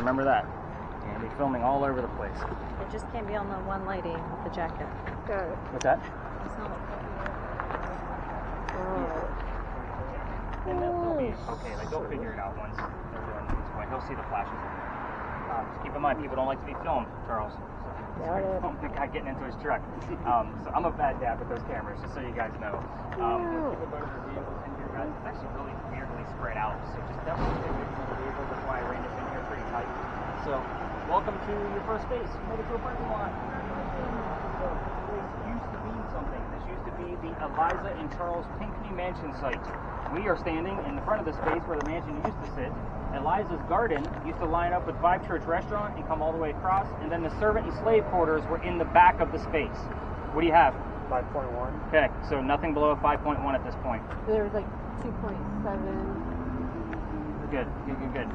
remember that. You're going to be filming all over the place. It just can't be on the one lady with the jacket. Got it. What's that? It's not like And they'll be okay, like they'll figure it out once they're doing this way. He'll see the flashes. Just keep in mind, people don't like to be filmed, Charles. So don't think I'm getting into his truck. So I'm a bad dad with those cameras, just so you guys know. People go to their vehicles in here, guys. It's actually really weirdly spread out. So just definitely stay away from the vehicles. That's why I ran this in here pretty tight. So welcome to your first space. You made it to a parking lot. So this used to be something. This used to be the Eliza and Charles Pinckney Mansion site. We are standing in the front of the space where the mansion used to sit. Eliza's garden used to line up with Vibe Church Restaurant and come all the way across, and then the servant and slave quarters were in the back of the space. What do you have? 5.1. Okay, so nothing below a 5.1 at this point. There was like 2.7. Good.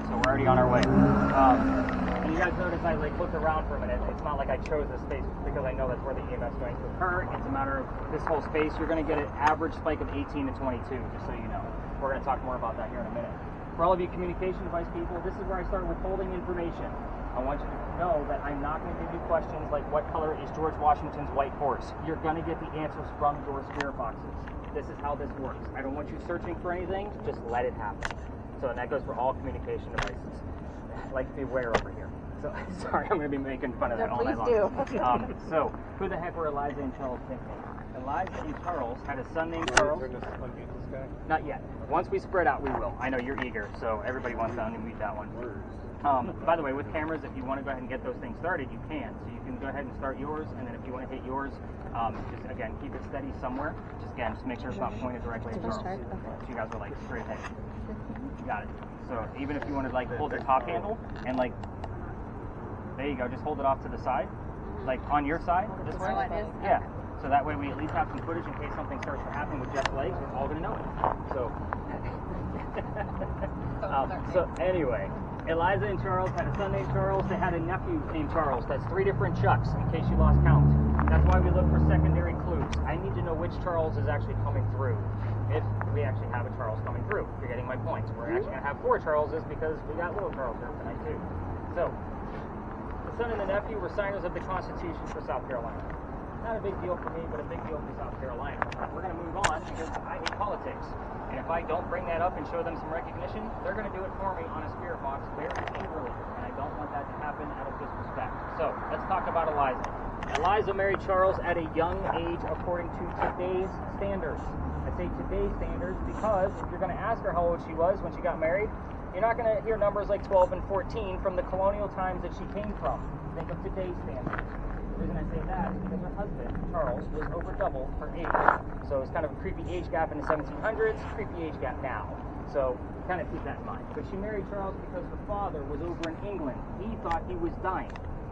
So we're already on our way. And you guys notice I looked around for a minute. It's not like I chose this space because I know that's where the EMS is going to occur. It's a matter of this whole space. You're going to get an average spike of 18 to 22, just so you know. We're going to talk more about that here in a minute. For all of you communication device people, this is where I start withholding information. I want you to know that I'm not going to give you questions like what color is George Washington's white horse. You're going to get the answers from your spirit boxes. This is how this works. I don't want you searching for anything. Just let it happen. So and that goes for all communication devices. Like beware over here. So sorry, I'm going to be making fun of that all night long. So who the heck were Eliza and Charles Pinckney? Eliza and Charles had a son named Charles. Not yet. Once we spread out, we will. I know you're eager, so everybody wants to unmute that one. By the way, with cameras, if you want to go ahead and get those things started, you can. So you can go ahead and start yours, and then if you want to hit yours, just again keep it steady somewhere. Just make sure it's not pointed directly at Charles. So you guys are like straight ahead. Got it. So even if you want to hold the top handle and there you go, just hold it off to the side, like on your side. This way. Yeah. So that way we at least have some footage in case something starts to happen with Jeff's legs. We're all going to know it. So anyway, Eliza and Charles had a son named Charles. They had a nephew named Charles. That's 3 different Chucks, in case you lost count. That's why we look for secondary clues. I need to know which Charles is actually coming through. If we actually have a Charles coming through. You're getting my point. We're actually going to have 4 Charleses because we got little Charles here tonight too. So, the son and the nephew were signers of the Constitution for South Carolina. Not a big deal for me, but a big deal for South Carolina. We're going to move on because I hate politics. And if I don't bring that up and show them some recognition, they're going to do it for me on a spirit box very angrily. And I don't want that to happen out of disrespect. So, let's talk about Eliza. Eliza married Charles at a young age according to today's standards. I say today's standards because if you're going to ask her how old she was when she got married, you're not going to hear numbers like 12 and 14 from the colonial times that she came from. Think of today's standards. The reason I say that is because her husband, Charles, was over double her age. So it's kind of a creepy age gap in the 1700s, creepy age gap now. So kind of keep that in mind. But she married Charles because her father was over in England. He thought he was dying.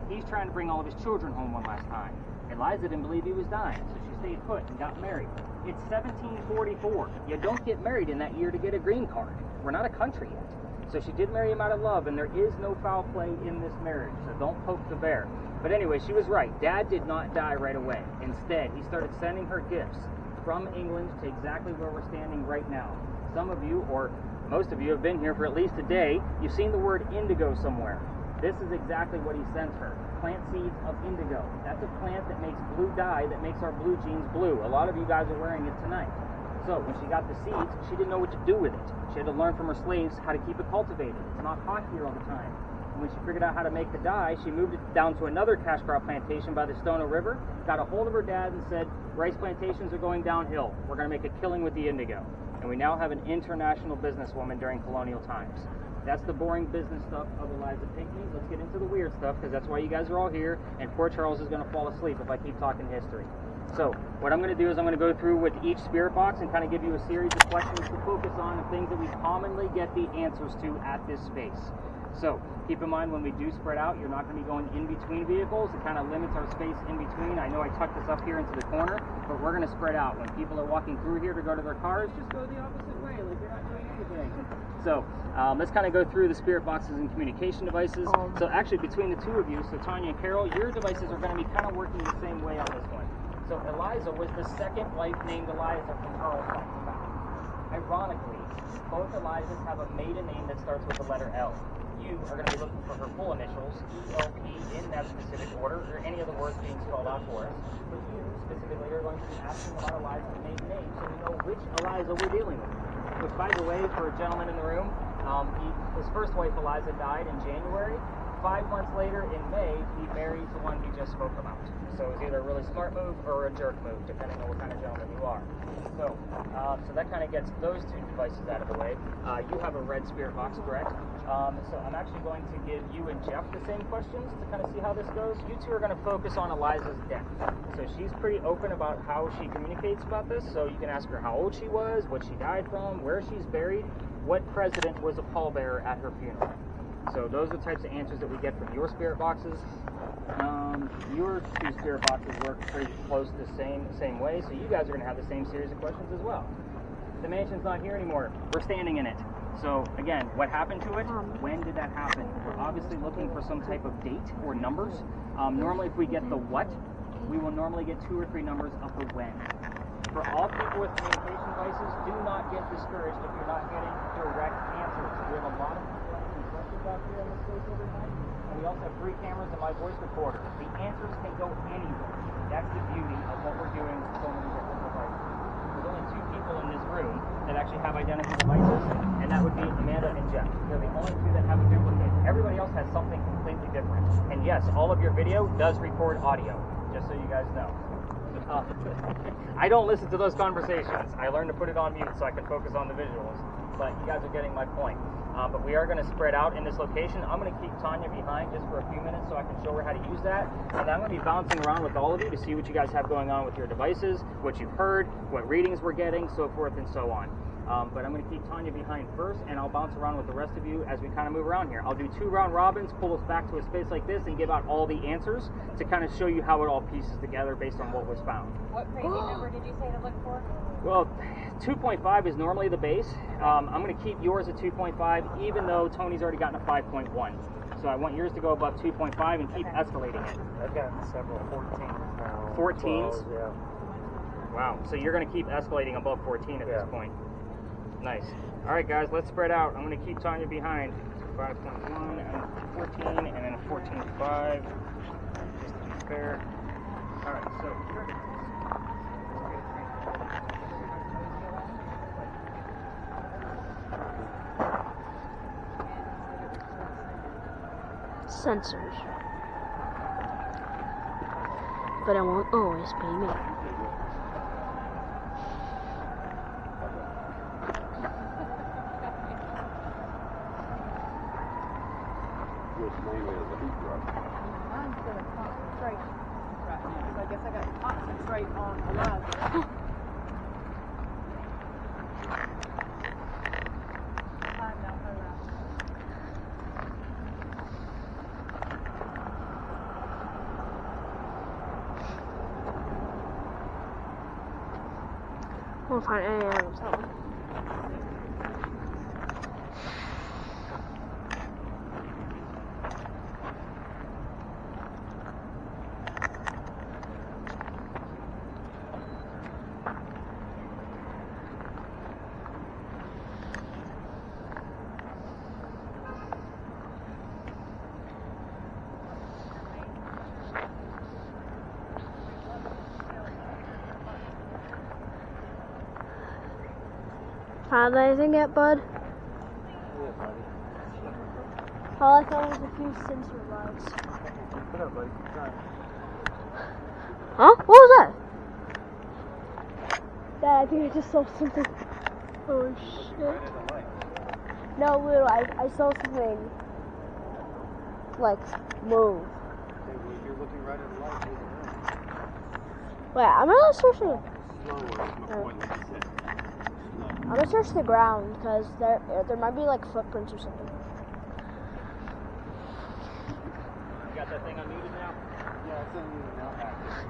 He's trying to bring all of his children home one last time. Eliza didn't believe he was dying, so she stayed put and got married. It's 1744. You don't get married in that year to get a green card. We're not a country yet. So she did marry him out of love, and there is no foul play in this marriage, so don't poke the bear. But anyway, she was right. Dad did not die right away. Instead, he started sending her gifts from England to exactly where we're standing right now. Some of you, or most of you, have been here for at least a day. You've seen the word indigo somewhere. This is exactly what he sent her. Plant seeds of indigo. That's a plant that makes blue dye that makes our blue jeans blue. A lot of you guys are wearing it tonight. So when she got the seeds, she didn't know what to do with it. She had to learn from her slaves how to keep it cultivated. It's not hot here all the time. And when she figured out how to make the dye, she moved it down to another cash crop plantation by the Stono River, got a hold of her dad and said, rice plantations are going downhill. We're going to make a killing with the indigo. And we now have an international businesswoman during colonial times. That's the boring business stuff of Eliza Pinckney. Let's get into the weird stuff, because that's why you guys are all here, and poor Charles is going to fall asleep if I keep talking history. So, what I'm going to do is I'm going to go through with each spirit box and kind of give you a series of questions to focus on and things that we commonly get the answers to at this space. So, keep in mind when we do spread out, you're not going to be going in between vehicles. It kind of limits our space in between. I know I tucked this up here into the corner, but we're going to spread out. When people are walking through here to go to their cars, just go the opposite way, like you're not doing anything. So, let's kind of go through the spirit boxes and communication devices. So actually between the two of you, so Tonya and Carol, your devices are going to be kind of working the same way on this one. So Eliza was the second wife named Eliza from Charles back to back. Ironically, both Elizas have a maiden name that starts with the letter L. you are going to be looking for her full initials, ELP, in that specific order, or any of the words being spelled out for us. But you specifically are going to be asking about Eliza's maiden name, so we know which Eliza we're dealing with. Which, by the way, for a gentleman in the room, his first wife Eliza died in January. 5 months later, in May, he marries the one we just spoke about. So it's either a really smart move or a jerk move, depending on what kind of gentleman you are. So, so that kind of gets those two devices out of the way. You have a red spirit box, correct? So I'm actually going to give you and Jeff the same questions to kind of see how this goes. You two are going to focus on Eliza's death. So she's pretty open about how she communicates about this. So you can ask her how old she was, what she died from, where she's buried, what president was a pallbearer at her funeral. So those are the types of answers that we get from your spirit boxes. Your two spirit boxes work pretty close to the same way, so you guys are going to have the same series of questions as well. The mansion's not here anymore. We're standing in it. So again, what happened to it? When did that happen? We're obviously looking for some type of date or numbers. Normally if we get the what, we will normally get 2 or 3 numbers of the when. For all people with communication devices, do not get discouraged if you're not getting direct answers. We have a lot of people asking questions out here in this space every night, and we also have 3 cameras and my voice recorder. The answers can go anywhere. That's the beauty of what we're doing with so many different devices. There's only 2 people in this room that actually have identical devices, and that would be Amanda and Jeff. They're the only 2 that have a duplicate. Everybody else has something completely different. And yes, all of your video does record audio, just so you guys know. I don't listen to those conversations. I learned to put it on mute so I can focus on the visuals. But you guys are getting my point. But we are going to spread out in this location. I'm going to keep Tonya behind just for a few minutes so I can show her how to use that. And I'm going to be bouncing around with all of you to see what you guys have going on with your devices, what you've heard, what readings we're getting, so forth and so on. But I'm going to keep Tonya behind first, and I'll bounce around with the rest of you as we kind of move around here. I'll do 2 round robins, pull us back to a space like this, and give out all the answers to kind of show you how it all pieces together based on what was found. What crazy number did you say to look for? Well, 2.5 is normally the base. I'm going to keep yours at 2.5, even though Tony's already gotten a 5.1. So I want yours to go above 2.5 and keep escalating it. I've gotten several 14s now. 14s? 12s, yeah. Wow. So you're going to keep escalating above 14 at this point. Nice. All right, guys, let's spread out. I'm going to keep Tonya behind. 5.1 and 14, and then a 14.5, just to be fair. All right, so sensors, but it won't always be me. Which mainly is a heat drop. Mine's going to concentrate right now, because I guess I got to concentrate on Eliza. I won't find any of them. Found anything yet, bud? Yeah, buddy. All I found was a few sensor rods. Put up, buddy. Try. Huh? What was that? Dad, I think I just saw something. Oh shit. No, literally, I saw something like move. If you're looking right at the light, there's a room. Wait, I'm gonna search the. Slower is my point, like you said. I'm gonna search the ground because there might be like footprints or something. you got that thing unmuted now? Yeah, it's in the now active.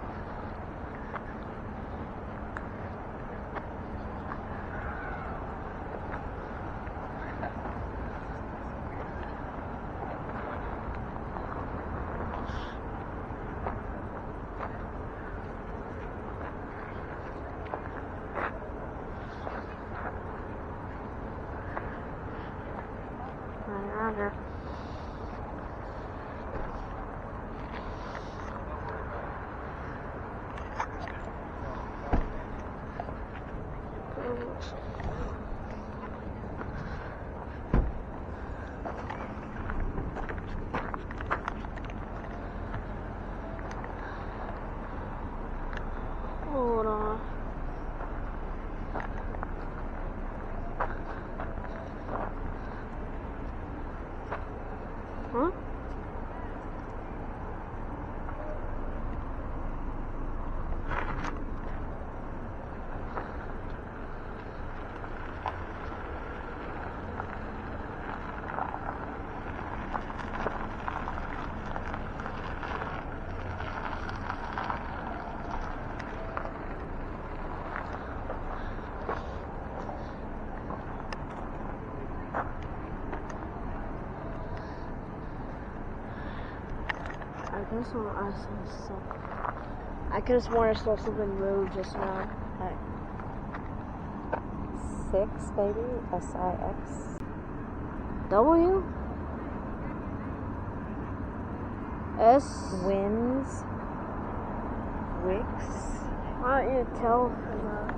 Roger. I could have sworn I saw something. I could have sworn I saw something move just now. Hey. 6, baby. S-I-X. W? S? Winds. Wicks. Why don't you tell her that?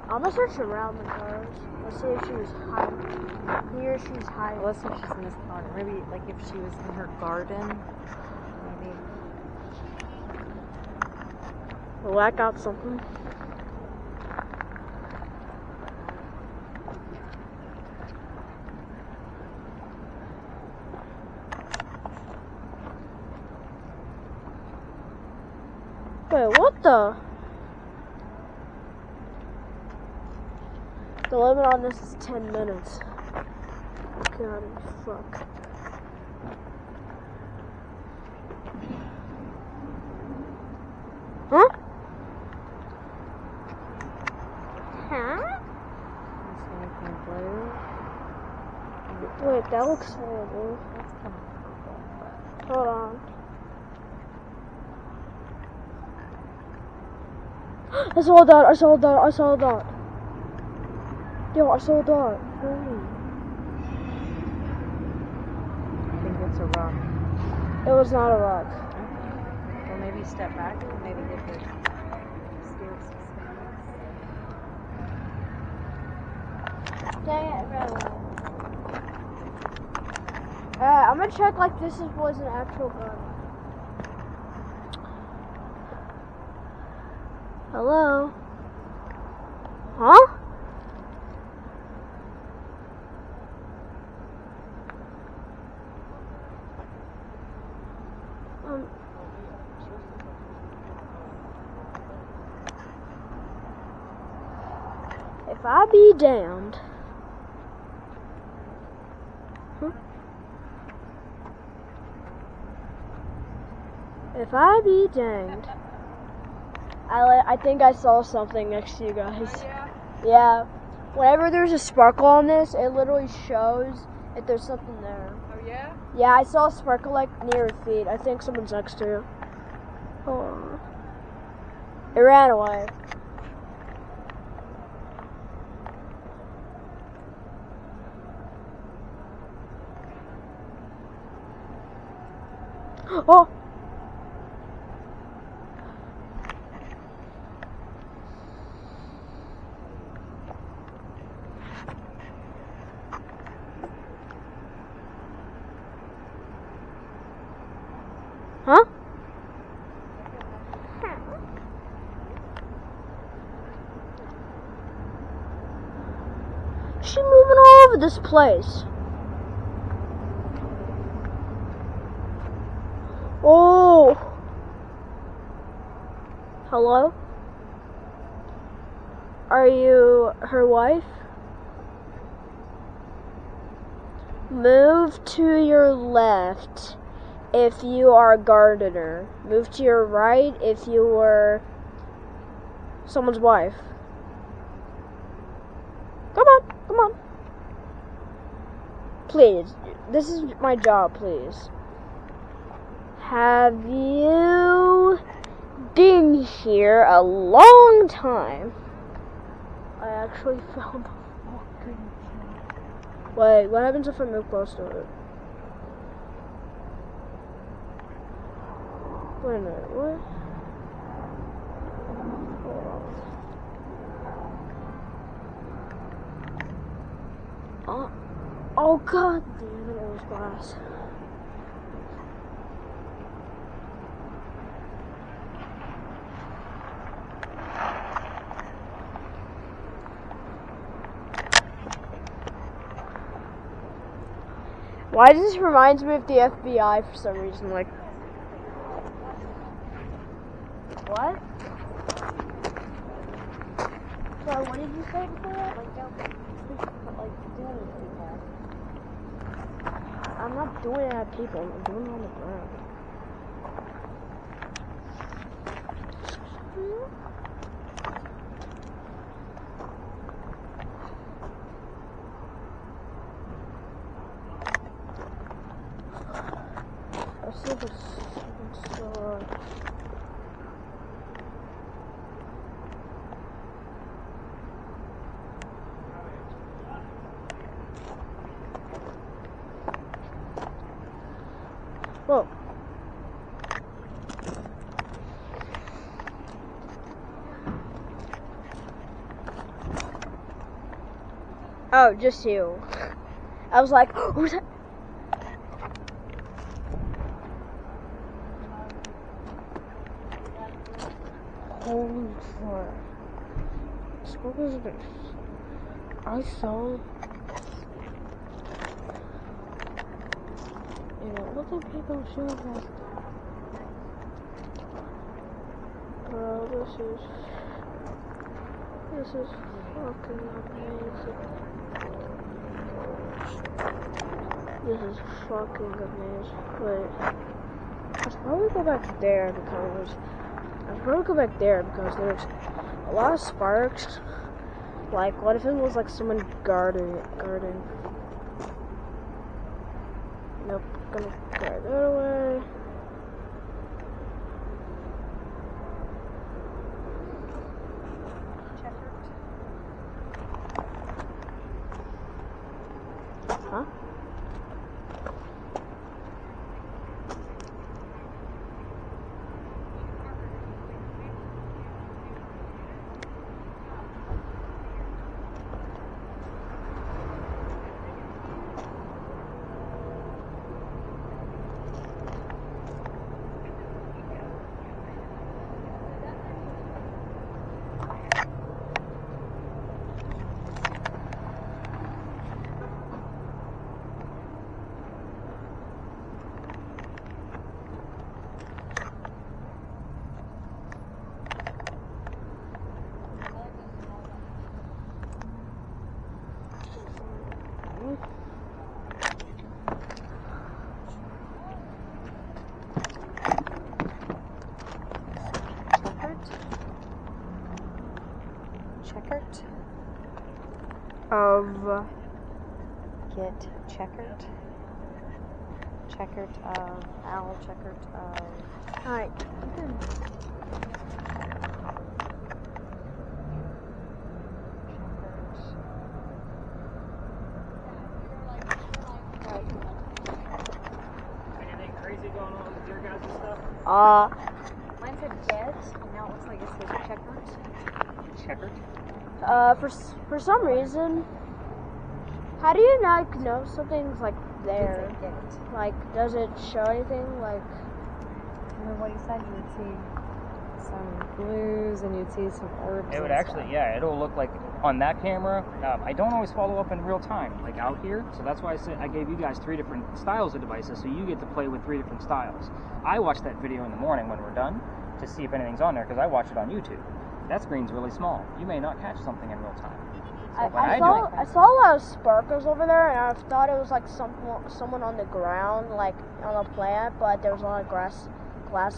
I'm gonna search around the cars. Let's see if she was hiding. Here she's hiding. Let's see if she's in this corner. Maybe like if she was in her garden. Maybe. Well, I got something. Wait, what the? The limit on this is 10 minutes. God, fuck. Huh? Huh? You see anything blue? Wait, that looks horrible. That's kind of purple. Hold on. I saw a dot, I saw a dot, I saw a dot. Yo, I saw a dot. Holy. I think it's a rock. It was not a rock. Okay. Well, maybe step back and maybe get the spirits to Dang it, really. I'm gonna check like this was an actual gun. Hello? Huh? If I be damned. If I be danged. I think I saw something next to you guys. Yeah. Whenever there's a sparkle on this, it literally shows if there's something there. Oh, yeah? Yeah, I saw a sparkle like near your feet. I think someone's next to you. Oh. It ran away. Oh! Huh? She's moving all over this place. Oh. Hello? Are you her wife? Move to your left if you are a gardener. Move to your right if you were someone's wife. Come on, come on. Please, this is my job, please. Have you been here a long time? I actually found a fucking thing. Wait, what happens if I move close to it? Wait a minute, what? Hold on. Oh god damn it, it was glass. Why does this reminds me of the FBI for some reason? Like, what? Sorry, what did you say before that? Like, don't do it with people. I'm not doing it at people. I'm doing it on the ground. Let's see if it's still on. Whoa. Oh, just you. I was like, who's that? Holy crap. What is this? I saw. Look at people shooting us. Bro, this is fucking amazing. This is fucking amazing. Wait, I should probably go back there because there's a lot of sparks. Like, what if it was like someone guarding? Nope, gonna guard that away. Huh? Checkered. Of Get checkered. Checkered of. Owl checkered of. alright. Anything crazy going on with your guys' stuff? Mine said get, and now it looks like it says checkered. Checkered. For some reason, how do you not know something's like there? It said get. Like, does it show anything? Like, Remember what he said? You would see some blues and you'd see some orbs. It would and actually, stuff. yeah, it'll look like on that camera. I don't always follow up in real time, like out here. So that's why I gave you guys 3 different styles of devices, so you get to play with 3 different styles. I watch that video in the morning when we're done to see if anything's on there because I watch it on YouTube. That screen's really small. You may not catch something in real time. So when I saw a lot of sparkles over there, and I thought it was like someone on the ground, like on a plant, but there was a lot of glass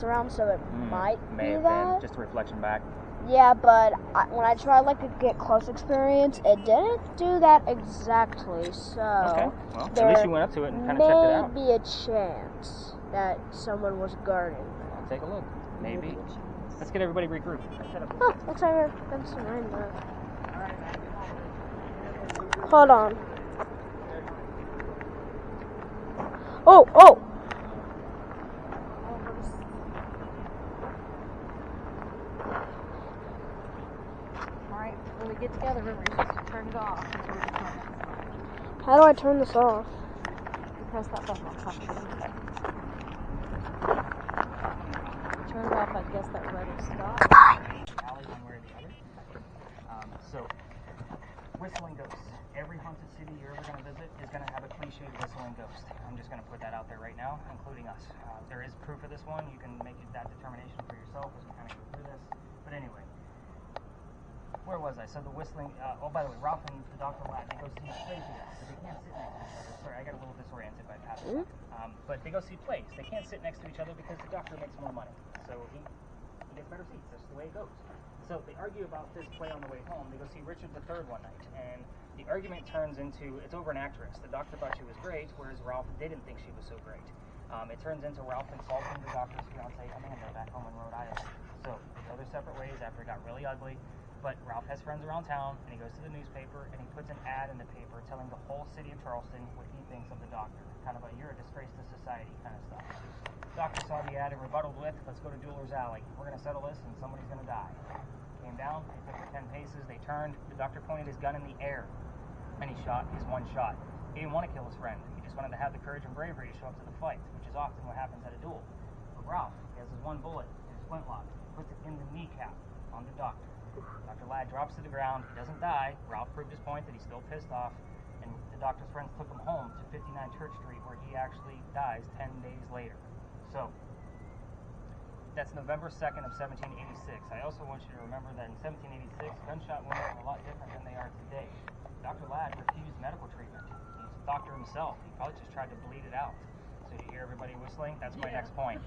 around, so it might may be have that. been just a reflection back. Yeah, but when I tried like to get close experience, it didn't do that exactly. So Okay, well, at least you went up to it and kind of checked it out. Maybe a chance that someone was guarding. I'll take a look. Maybe. Let's get everybody regrouped. Oh, looks like I've been some rain, but hold on. Oh! Alright, when we get together, remember, you're supposed to turn it off. Until we turn it. How do I turn this off? You press that button on top of it. Turn it off, I guess that red will stop. Alley one way or the other. So, whistling ghosts. every haunted city you're ever going to visit is going to have a cliched whistling ghost. I'm just going to put that out there right now, including us. There is proof of this one. You can make that determination for yourself as we kind of go through this. But anyway, where was I? So the whistling, oh, by the way, Ralph and the Dr. Lad, they go see plays together, but they can't sit next to each other. Sorry, I got a little disoriented by passing. But they go see plays. They can't sit next to each other because the doctor makes more money. So he gets better seats. That's the way it goes. So they argue about this play on the way home. They go see Richard III one night, and the argument turns into, it's over an actress. The doctor thought she was great, whereas Ralph didn't think she was so great. It turns into Ralph insulting the doctor's fiance, Amanda, back home in Rhode Island. So they go their separate ways after it got really ugly. But Ralph has friends around town, and he goes to the newspaper, and he puts an ad in the paper telling the whole city of Charleston what he thinks of the doctor. Kind of a, you're a disgrace to society kind of stuff. The doctor saw the ad and rebutted with, let's go to Dueler's Alley. We're going to settle this, and somebody's going to die. Came down, they took their 10 paces, they turned, the doctor pointed his gun in the air, and he shot his one shot. He didn't want to kill his friend. He just wanted to have the courage and bravery to show up to the fight, which is often what happens at a duel. But Ralph, he has his one bullet, his flintlock, puts it in the kneecap on the doctor. Dr. Ladd drops to the ground. He doesn't die. Ralph proved his point that he's still pissed off. And the doctor's friends took him home to 59 Church Street, where he actually dies 10 days later. So, that's November 2nd of 1786. I also want you to remember that in 1786, gunshot wounds were a lot different than they are today. Dr. Ladd refused medical treatment. He's a doctor himself. He probably just tried to bleed it out. So you hear everybody whistling? That's my next point.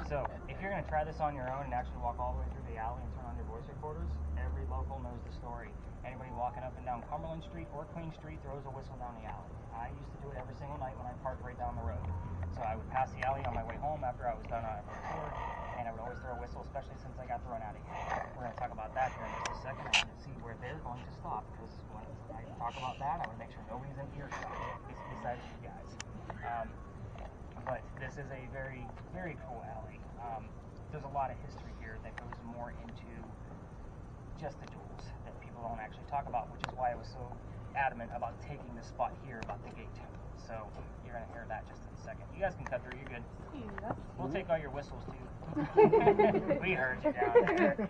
So, if you're going to try this on your own and actually walk all the way through the alley and turn on your voice recorders, every local knows the story. Anybody walking up and down Cumberland Street or Queen Street throws a whistle down the alley. I used to do it every single night when I parked right down the road. So I would pass the alley on my way home after I was done on a tour, and I would always throw a whistle, especially since I got thrown out of here. We're going to talk about that here in just a second. I want to see where they're going to stop, because when I talk about that, I want to make sure nobody's in earshot besides you guys. But this is a very, very cool alley. There's a lot of history here that goes more into just the duels that people don't actually talk about, which is why I was so adamant about taking this spot here about the gate. So you're going to hear that just in a second. You guys can cut through. You're good. We'll take all your whistles, too. We heard you down there.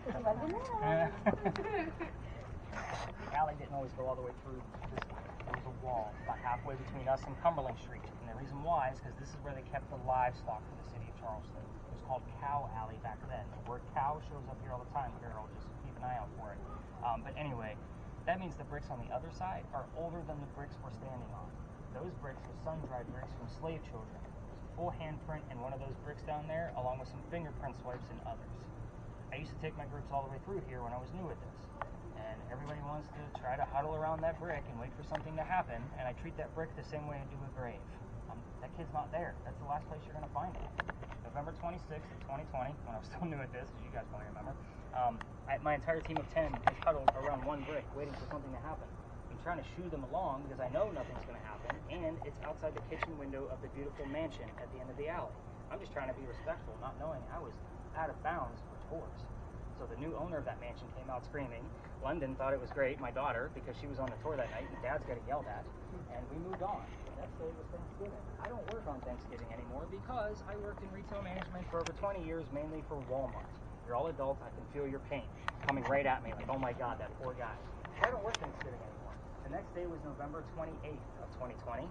The alley didn't always go all the way through this way. There was a wall about halfway between us and Cumberland Street. And the reason why is because this is where they kept the livestock for the city of Charleston. It was called Cow Alley back then. The word cow shows up here all the time. Here, I'll just keep an eye out for it. But anyway, that means the bricks on the other side are older than the bricks we're standing on. Those bricks were sun-dried bricks from slave children. There's a full handprint in one of those bricks down there, along with some fingerprint swipes in others. I used to take my groups all the way through here when I was new at this. And everybody wants to try to huddle around that brick and wait for something to happen, and I treat that brick the same way I do a grave. That kid's not there. That's the last place you're going to find it. November 26th of 2020, when I was still new at this, as you guys probably remember, my entire team of 10 is huddled around one brick, waiting for something to happen. I'm trying to shoo them along because I know nothing's going to happen, and it's outside the kitchen window of the beautiful mansion at the end of the alley. I'm just trying to be respectful, not knowing I was out of bounds for tours. So the new owner of that mansion came out screaming. London thought it was great, my daughter, because she was on the tour that night, and Dad's getting yelled at, and we moved on. The next day was Thanksgiving. I don't work on Thanksgiving anymore because I worked in retail management for over 20 years, mainly for Walmart. You're all adults. I can feel your pain coming right at me, like, oh my God, that poor guy. I don't work Thanksgiving anymore. The next day was November 28th of 2020,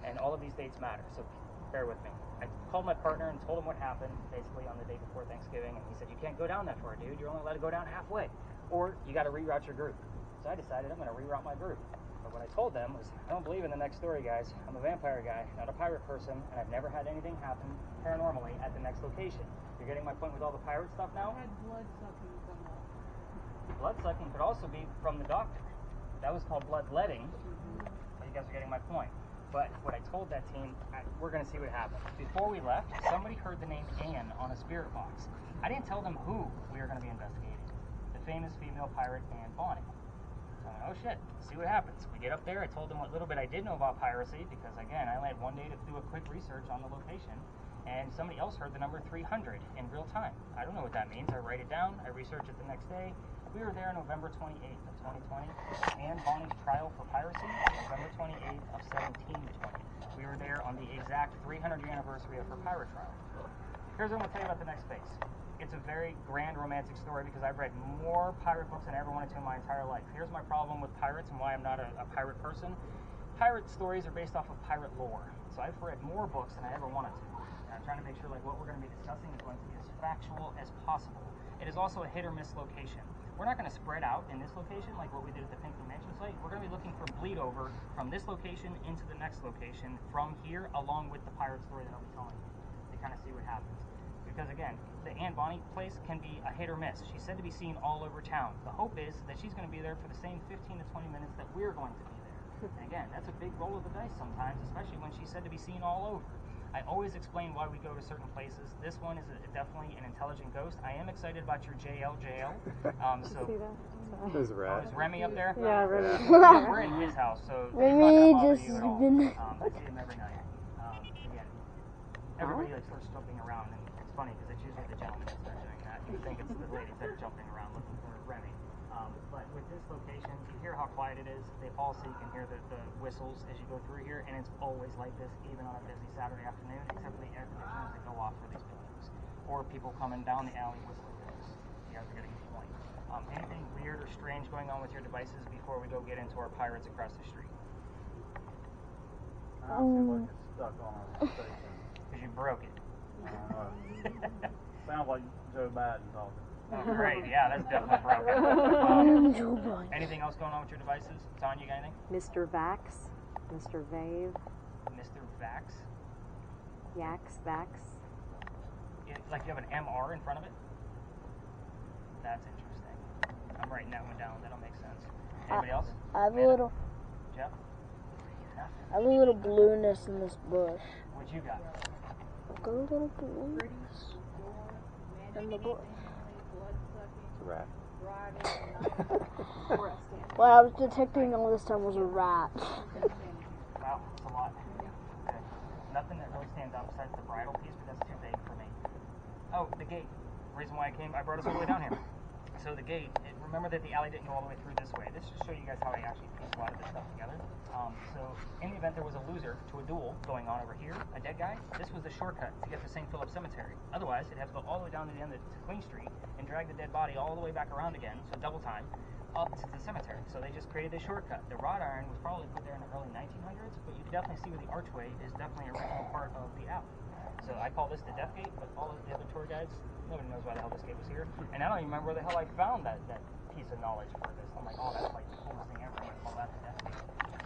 and all of these dates matter, so bear with me. I called my partner and told him what happened, basically on the day before Thanksgiving, and he said, you can't go down that far, dude. You're only allowed to go down halfway, or you got to reroute your group. So I decided I'm going to reroute my group. But what I told them was, I don't believe in the next story, guys. I'm a vampire guy, not a pirate person, and I've never had anything happen paranormally at the next location. You're getting my point with all the pirate stuff now? I had blood sucking from that. Blood sucking could also be from the doctor. That was called bloodletting. But you guys are getting my point. But what I told that team, we're going to see what happens. Before we left, somebody heard the name Anne on a spirit box. I didn't tell them who we were going to be investigating. The famous female pirate Anne Bonny. So I went, oh shit, let's see what happens. We get up there, I told them what little bit I did know about piracy, because again, I only had one day to do a quick research on the location, and somebody else heard the number 300 in real time. I don't know what that means. I write it down, I research it the next day. We were there November 28th of 2020. Anne Bonny's trial for piracy, November 28th of 1720. We were there on the exact 300-year anniversary of her pirate trial. Here's what I'm going to tell you about the next space. it's a very grand romantic story because I've read more pirate books than I ever wanted to in my entire life. Here's my problem with pirates and why I'm not a pirate person. Pirate stories are based off of pirate lore. So I've read more books than I ever wanted to. And I'm trying to make sure like what we're going to be discussing is going to be as factual as possible. It is also a hit or miss location. We're not going to spread out in this location like what we did at the Pinkley Mansion site. We're going to be looking for bleed over from this location into the next location from here along with the pirate story that I'll be telling you to kind of see what happens. Because again, the Anne Bonny place can be a hit or miss. She's said to be seen all over town. The hope is that she's going to be there for the same 15 to 20 minutes that we're going to be there. And again, that's a big roll of the dice sometimes, especially when she's said to be seen all over. I always explain why we go to certain places. This one is definitely an intelligent ghost. I am excited about your jail. So There's a rat. is Remy up there? Yeah, Remy. We're in his house, so Remy he's just not gonna bother you at all. I see him every night. Again, everybody like starts jumping around, and it's funny because it's usually the gentlemen that start doing that. You would think it's the ladies that are jumping around looking for Remy. But with this location, you hear how quiet it is. They all so you can hear the whistles as you go through here, and it's always like this, even on a busy Saturday afternoon, except for the air conditioners that go off for these buildings, or people coming down the alley whistling those. You guys are getting the point. Anything weird or strange going on with your devices before we go get into our pirates across the street? I feel like it's stuck on a station. Because you broke it. Sounds like Joe Biden talking. Oh, great. Yeah, that's definitely broken. Anything else going on with your devices? Tonya, you got anything? Mr. Vax, Mr. Vave, Mr. Vax? Vax. Like you have an MR in front of it? That's interesting. I'm writing that one down. That'll make sense. Anybody else? I have a little. Jeff? I have a little blueness in this bush. What you got? I've got a little blueness in the bush. It's a rat. What I was detecting all this time was a rat. Wow, that's a lot. Okay. Nothing that really stands out besides the bridal piece, but that's too big for me. Oh, the gate. The reason why I brought us all the way down here. So the gate, remember that the alley didn't go all the way through this way. This just show you guys how I actually pieced a lot of this stuff together. So in the event there was a loser to a duel going on over here, a dead guy, this was the shortcut to get to St. Philip Cemetery. Otherwise, it'd have to go all the way down to the end of Queen Street and drag the dead body all the way back around again, so double time, up to the cemetery. So they just created this shortcut. The wrought iron was probably put there in the early 1900s, but you can definitely see where the archway is definitely a original part of the alley. So I call this the Death Gate, but all of the other tour guides, nobody knows why the hell this gate was here. And I don't even remember where the hell I found that piece of knowledge for this. I'm like, oh, that's like the coolest thing ever. I'm going to call that the Death Gate.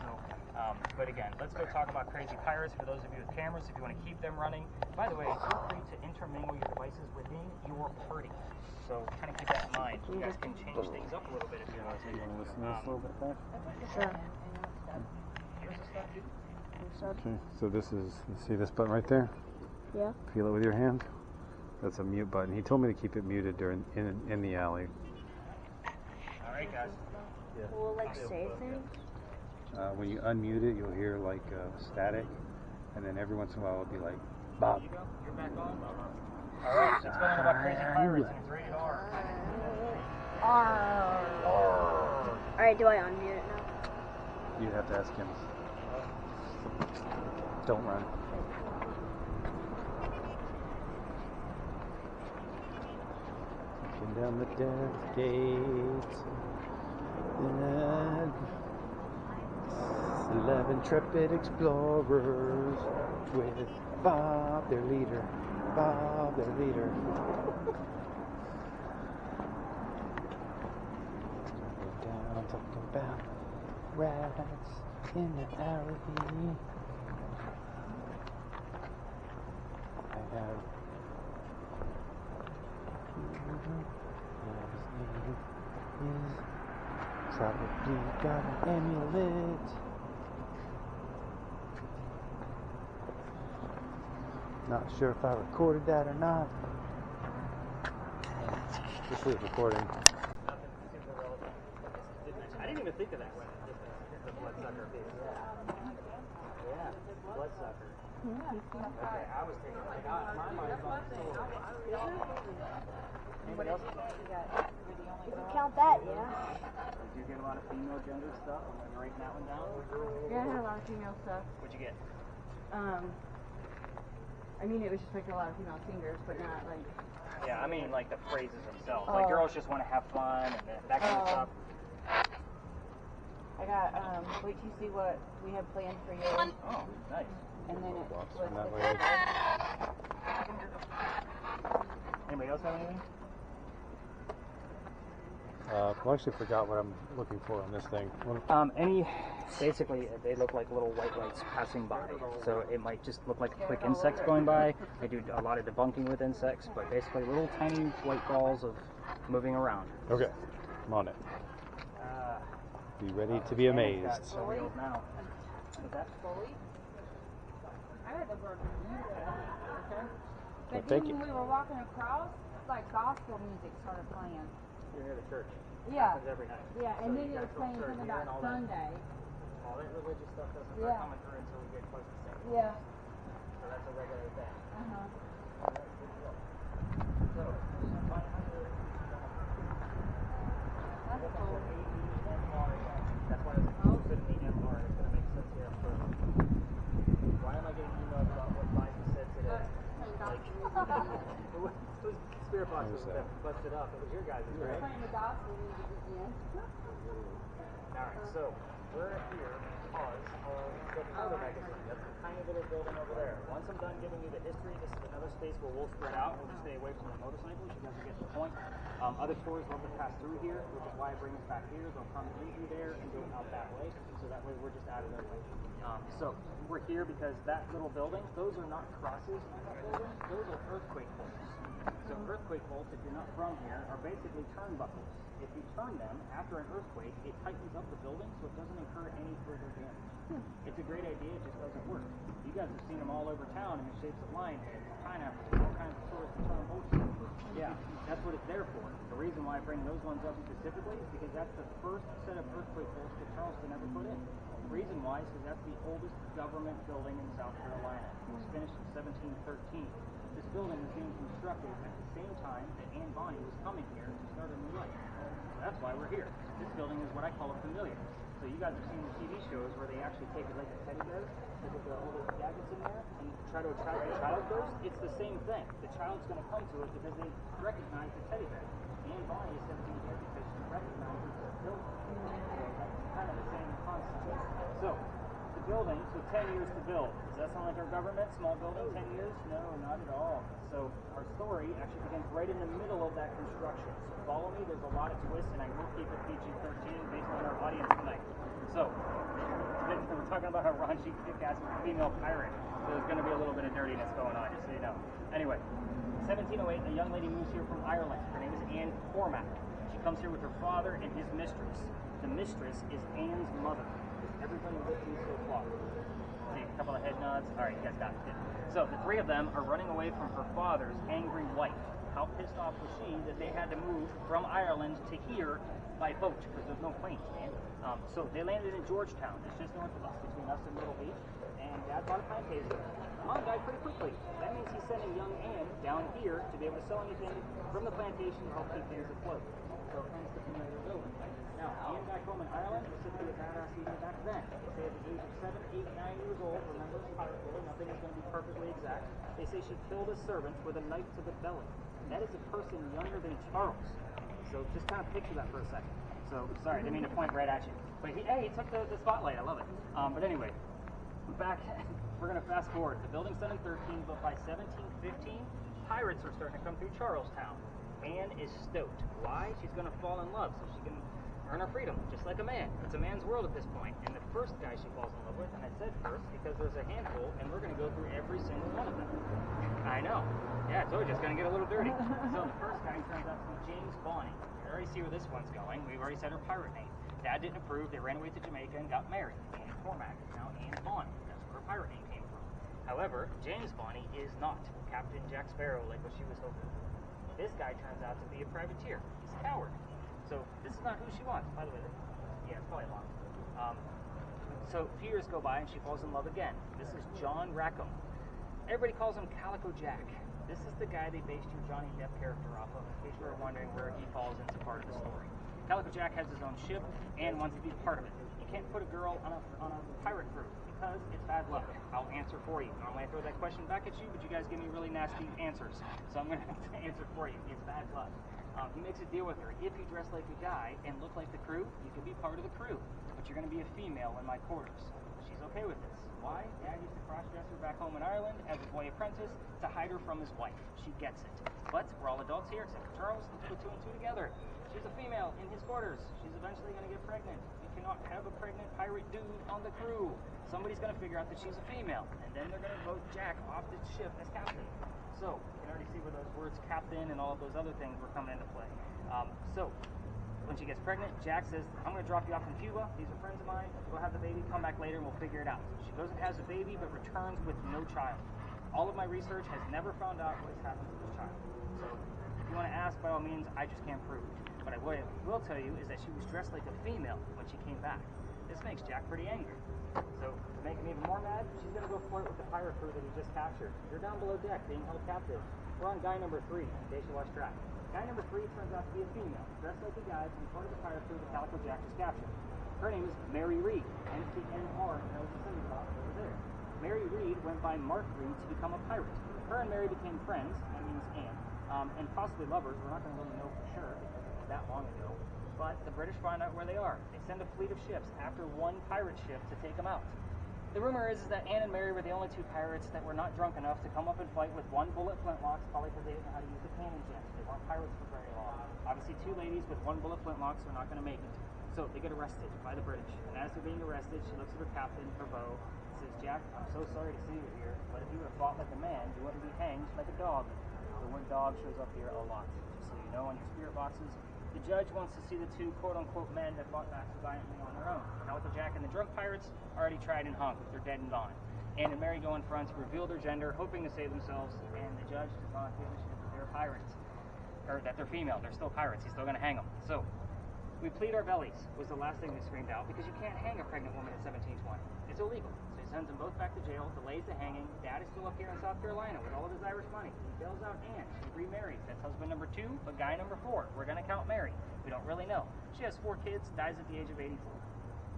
So, but again, let's go talk about crazy pirates for those of you with cameras, if you want to keep them running. By the way, feel free to intermingle your devices within your party. So kind of keep that in mind. You guys can change things up a little bit if you want to. You want to listen to this a little bit faster? Sure. Here's the stuff, dude. Okay, so this is, you see this button right there? Yeah. Feel it with your hand. That's a mute button. He told me to keep it muted during in the alley. All right, guys. Yeah. Will like say things? When you unmute it, you'll hear like static, and then every once in a while it'll be like Bob. You go. You're back on. All right. Let's go on about crazy pirates, and it's rated R. Alright, do I unmute it now? You have to ask him. Don't run. Taking down the death gates. 11 intrepid explorers with Bob, their leader. Bob, their leader. Down, talking about rats in the alley. I have his name is probably got an amulet. Not sure if I recorded that or not. This is recording. Nothing super relevant. I didn't even think of that when the bloodsucker piece. Yeah, bloodsucker. Okay, I was thinking like, my mind's on the sword. Anybody else? If you count that, yeah. Did you get a lot of female gender stuff when you're writing that one down? Yeah, I had a lot of female stuff. What'd you get? I mean, it was just like a lot of female singers, but not like. Yeah, I mean like the phrases themselves. Like girls just want to have fun and that kind of stuff. I got, wait till you see what we have planned for you. Oh, nice. And then it was that the way. Anybody else have anything? I actually forgot what I'm looking for on this thing. Basically, they look like little white lights passing by. So it might just look like a quick insect going by. I do a lot of debunking with insects, but basically little tiny white balls of moving around. Okay, I'm on it. Be ready to be amazed. Now. What's that? I had the word okay? Well, But thank then you. when we were walking across, like gospel music started playing. You're near the church. Yeah. Happens every night. Yeah, So and then you it guys was go playing third something year and about all that. Sunday. All that religious stuff doesn't Yeah. start coming through until we get close to St. Yeah. So that's a regular thing. Uh-huh. So, That's cool. that's why it's posted in the MR. It's going to make sense here for why am I getting emails about what Biden said today? Whose spirit box was that busted up? It was your guys', right? Playing the gospel music again. Alright, so we're here because of the Powder magazine. That's a tiny little building over there. Once I'm done giving you the history, this is another space where we'll spread out. We'll just stay away from the motorcycles. You guys will get the point. Other stores love to pass through here, which is why I bring us back here. They'll come in through there and go out that way. So that way we're just out of their way. So we're here because that little building, those are not crosses on the building. Those are earthquake bolts. So earthquake bolts, if you're not from here, are basically turnbuckles. If you turn them after an earthquake, it tightens up the building so it doesn't incur any further damage. It's a great idea, it just doesn't work. You guys have seen them all over town in the shapes of lion heads, pineapples, all kinds of sorts of turn bolts. Yeah, that's what it's there for. The reason why I bring those ones up specifically is because that's the first set of earthquake bolts that Charleston ever put in. The reason why is because that's the oldest government building in South Carolina. It was finished in 1713. This building was being constructed at the same time that Anne Bonny was coming here to start a new life. So that's why we're here. This building is what I call a familiar. So you guys have seen the TV shows where they actually take it like a teddy bear, they put all those gadgets in there, and try to attract the child first. It's the same thing. The child's going to come to it because they recognize the teddy bear. Anne Bonny is sent in here because she recognizes the building. So that's kind of the same concept. So the building took 10 years to build. Does that sound like our government? Small building, 10 years? No, not at all. So our story actually begins right in the middle of that construction. So follow me. There's a lot of twists, and I will keep it PG-13 based on our audience tonight. So we're talking about a raunchy, kick-ass female pirate. So there's going to be a little bit of dirtiness going on, just so you know. Anyway, 1708, a young lady moves here from Ireland. Her name is Anne Cormac. She comes here with her father and his mistress. The mistress is Anne's mother. Everybody with me so far. See, a couple of head nods. All right, you guys got it. So the three of them are running away from her father's angry wife. How pissed off was she that they had to move from Ireland to here by boat because there's no planes, man. So they landed in Georgetown. It's just north of us, between us and Myrtle Beach. And Dad bought a plantation. Mom died pretty quickly. That means he's sending young Anne down here to be able to sell anything from the plantation to help keep things afloat. So hence the familiar building. Now, Anne back home in Ireland was simply a badass even back then. They say at the age of 7, 8, 9 years old, remember it's pirate building, nothing is going to be perfectly exact. They say she killed a servant with a knife to the belly. That is a person younger than Charles. So just kind of picture that for a second. So, sorry, I didn't mean to point right at you. But he took the spotlight. I love it. But anyway, back, we're going to fast forward. The building's done in 13, but by 1715, pirates are starting to come through Charlestown. Anne is stoked. Why? She's going to fall in love so she can earn her freedom, just like a man. It's a man's world at this point. And the first guy she falls in love with, and I said first because there's a handful, and we're going to go through every single one of them. I know. Yeah, I told you it's going to get a little dirty. So the first guy turns out to be James Bonny. We already see where this one's going. We've already said her pirate name. Dad didn't approve. They ran away to Jamaica and got married. Anne Cormac is now Anne Bonny. That's where her pirate name came from. However, James Bonny is not Captain Jack Sparrow like what she was hoping. This guy turns out to be a privateer. He's a coward. So this is not who she wants, by the way. Yeah, it's probably long. So a few years go by and she falls in love again. This is John Rackham. Everybody calls him Calico Jack. This is the guy they based your Johnny Depp character off of, in case you were wondering where he falls into part of the story. Calico Jack has his own ship and wants to be part of it. You can't put a girl on a pirate crew because because it's bad luck. I'll answer for you. Normally I throw that question back at you, but you guys give me really nasty answers. So I'm going to have to answer for you. It's bad luck. He makes a deal with her. If you dress like a guy and look like the crew, you can be part of the crew. But you're going to be a female in my quarters. She's okay with this. Why? Dad used to cross-dress her back home in Ireland as a boy apprentice to hide her from his wife. She gets it. But we're all adults here except for Charles. Let's put two and two together. She's a female in his quarters. She's eventually going to get pregnant. You cannot have a pregnant pirate dude on the crew. Somebody's going to figure out that she's a female. And then they're going to vote Jack off the ship as captain. So, you can already see where those words captain and all of those other things were coming into play. So, when she gets pregnant, Jack says, I'm going to drop you off in Cuba. These are friends of mine. Go have the baby. Come back later and we'll figure it out. She goes and has the baby but returns with no child. All of my research has never found out what has happened to this child. So if you want to ask, by all means, I just can't prove it. But what I will tell you is that she was dressed like a female when she came back. This makes Jack pretty angry. So to make him even more mad, she's going to go flirt with the pirate crew that he just captured. They're down below deck being held captive. We're on guy number 3 in case you lost track. Guy number 3 turns out to be a female, dressed like a guy to be part of the pirate crew that Calico Jack just captured. Her name is Mary Reed, M-C-N-R, and that was the symbol box over there. Mary Reed went by Mark Reed to become a pirate. Her and Mary became friends, that means and possibly lovers. We're not going to really know for sure because it was that long ago. But the British find out where they are. They send a fleet of ships after one pirate ship to take them out. The rumor is that Anne and Mary were the only 2 pirates that were not drunk enough to come up and fight with 1 bullet flintlocks, probably because they didn't know how to use the cannon gems. They weren't pirates for very long. Obviously, 2 ladies with 1 bullet flintlocks are not going to make it. So they get arrested by the British. And as they're being arrested, she looks at her captain, her beau, and says, Jack, I'm so sorry to see you here, but if you would have fought like a man, you wouldn't be hanged like a dog. The word dog shows up here a lot, just so you know on your spirit boxes. The judge wants to see the 2 quote-unquote men that fought back so valiantly on their own. Calico Jack and the drunk pirates already tried and hung. They're dead and gone. Anne and Mary go in front, reveal their gender, hoping to save themselves, and the judge does not give a shit that they're pirates. Or that they're female. They're still pirates. He's still going to hang them. So, we plead our bellies was the last thing they screamed out because you can't hang a pregnant woman at 1720. It's illegal. So he sends them both back to jail, delays the hanging. Dad is still up here in South Carolina with all of his Irish money. He bails out Anne. She remarries. That's husband number 2, but guy number 4. We're going to count Mary. We don't really know. She has 4 kids, dies at the age of 84.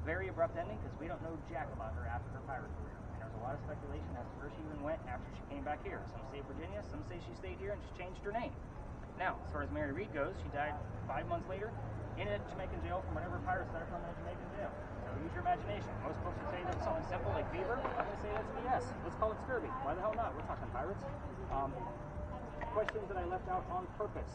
Very abrupt ending because we don't know jack about her after her pirate career. And there's a lot of speculation as to where she even went after she came back here. Some say Virginia, some say she stayed here and just changed her name. Now, as far as Mary Reed goes, she died 5 months later in a Jamaican jail from whatever pirates died from in a Jamaican jail. So use your imagination. Most folks would say that's something simple like fever. I'm going to say that's BS. Let's call it scurvy. Why the hell not? We're talking pirates. Questions that I left out on purpose.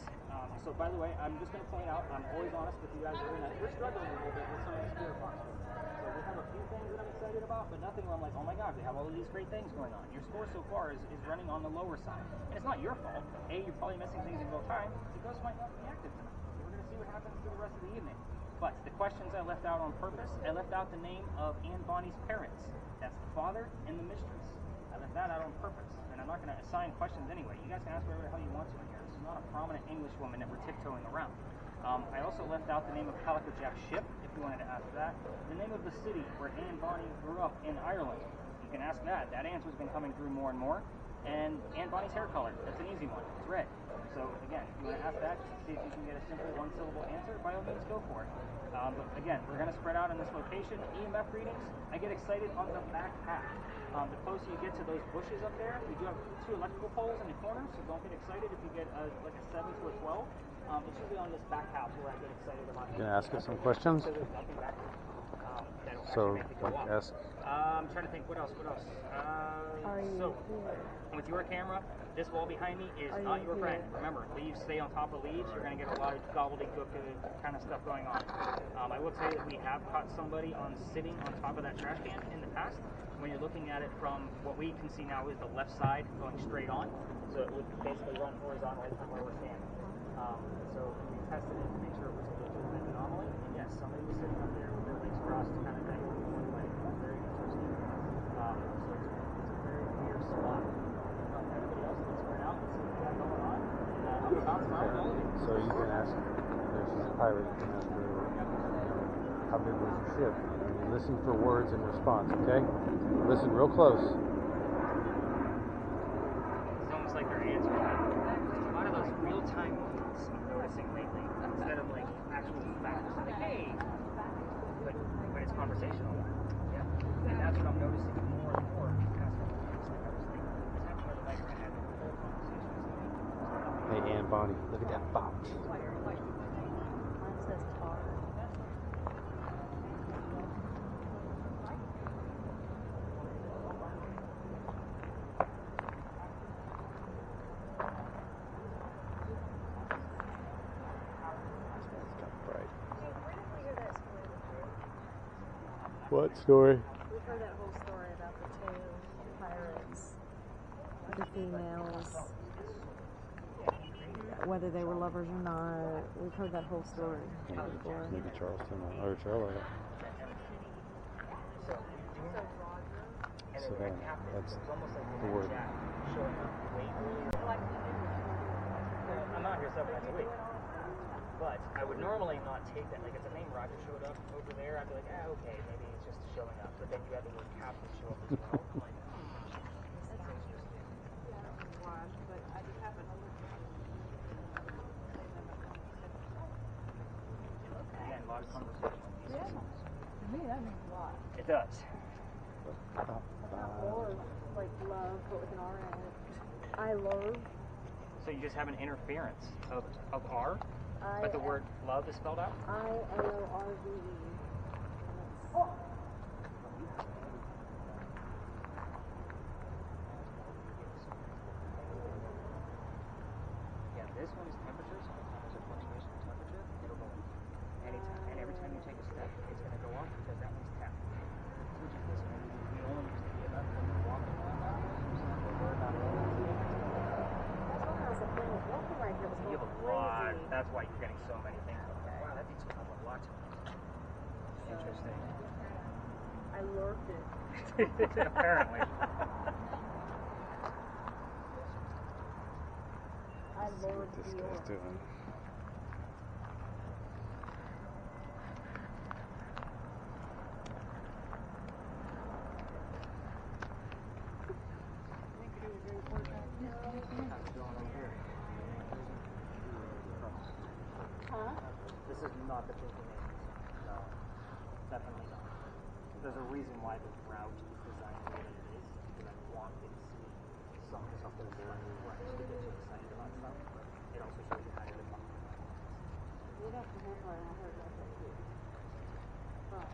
So by the way, I'm just going to point out, I'm always honest with you guys every night. We're struggling a little bit with some of the spirit boxes. So we have a few things that I'm excited about, but nothing where I'm like, oh my god, we have all of these great things going on. Your score so far is running on the lower side. And it's not your fault. A, you're probably missing things in real time. The ghost might not be active tonight. So we're going to see what happens through the rest of the evening. But the questions I left out on purpose, I left out the name of Anne Bonny's parents. That's the father and the mistress. I left that out on purpose. And I'm not going to assign questions anyway. You guys can ask whatever the hell you want to in here. This is not a prominent English woman that we're tiptoeing around. I also left out the name of Calico Jack's ship, if you wanted to ask that. The name of the city where Anne Bonny grew up in Ireland. You can ask that. That answer's been coming through more and more. And Anne Bonny's hair color. That's an easy one. It's red. So again, if you want to ask that, just to see if you can get a simple 1-syllable answer, by all means, go for it. But again, we're going to spread out in this location. EMF readings, I get excited on the back half. The closer you get to those bushes up there, we do have 2 electrical poles in the corner, so don't get excited if you get like a 7 to a 12. It's usually on this back half where I get excited about it. Can I ask you some questions? So there's nothing back here. That'll So, actually make it go up. ask. I'm trying to think, what else? So, with your camera, this wall behind me is not your friend. Remember, leaves stay on top of leaves. You're going to get a lot of gobbledygook kind of stuff going on. I will tell you that we have caught somebody sitting on top of that trash can in the past. When you're looking at it from what we can see now is the left side going straight on. So it would basically run horizontally from where we're standing. So we tested it to make sure it was a legitimate anomaly. And yes, somebody was sitting up there with their legs crossed, kind of dangling one way. Very interesting. So it's a very weird spot. Everybody else can spread out and see what we got going on. I'm about to fire all of you. So you can ask, if she's a pirate, you can ask her, how big was your ship? And listen for words in response, okay? Listen real close. It's almost like they're answering a lot of those real-time moments I'm noticing lately, instead of like actual facts. Like, hey, but it's conversational. Yeah, and that's what I'm noticing. Bonnie. Look at that box. Mine says tar. It's kind of bright. Where did we hear that story before? What story? We've heard that whole story about the two pirates, the females, whether they were lovers or not. We've heard that whole story before. Maybe Charleston or Charlotte. So that's the word. Showing up way earlier. I'm out here 7 nights a week. But I would normally not take that. Like, if the name Roger showed up over there, I'd be like, okay, maybe he's just showing up. But then you had the word captain show up as well. I'm like, again, a lot of conversation. To me, that means a lot. It does. Or like love, but with an R in it. I love. So you just have an interference of R, but the word love is spelled out? ILORVE. Yeah, this one is temperature, so anytime there's a fluctuation in temperature, it'll go up. Anytime. And every time you take a step, it's going to go up because that one's tap. Which is this one. We only use the EMF when we're walking around that way. We're not Walking right here was you have going a lot. crazy. That's why you're getting so many things. Like, wow, that needs to come up a lot. Interesting. I lurked it. Apparently. I See what lured this the guy's orc. doing. Huh? This is not the thinking agent. No. Definitely not. There's a reason why the route is designed the way that it is, because I want it to see some of the whole right to get you excited about stuff. It also shows you how to define. You'd have to have her, and I heard that too. But,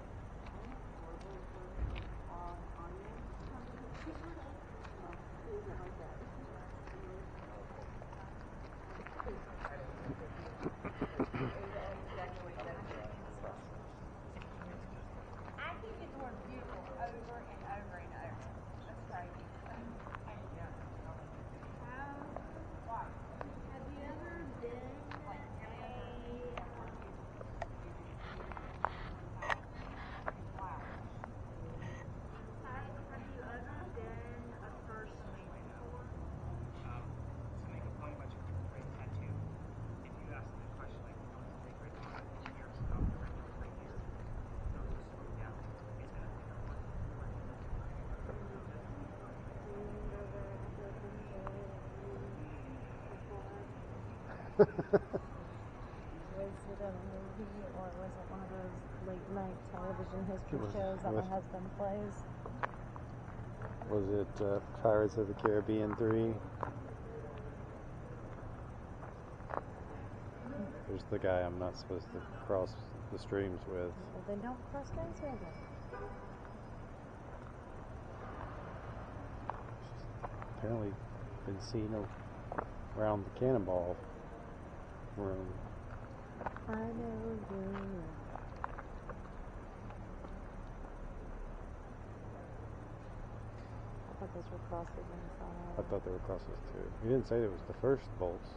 I can get the word beautiful over and over and over. That's crazy. Have you ever been a first lady before? To make a point about your great tattoo, if you ask the question like, is it great on here, stop the regular right here, those are slowed down. It's going to pick up one. was it a movie or was it one of those late night television history It was shows that my with- husband plays? Was it Pirates of the Caribbean 3? There's the guy I'm not supposed to cross the streams with. Well, then don't cross streams with him. Apparently been seen around the Cannonball room. I know you. I thought those were crosses inside. I thought they were crosses too. He didn't say it was the first bolts.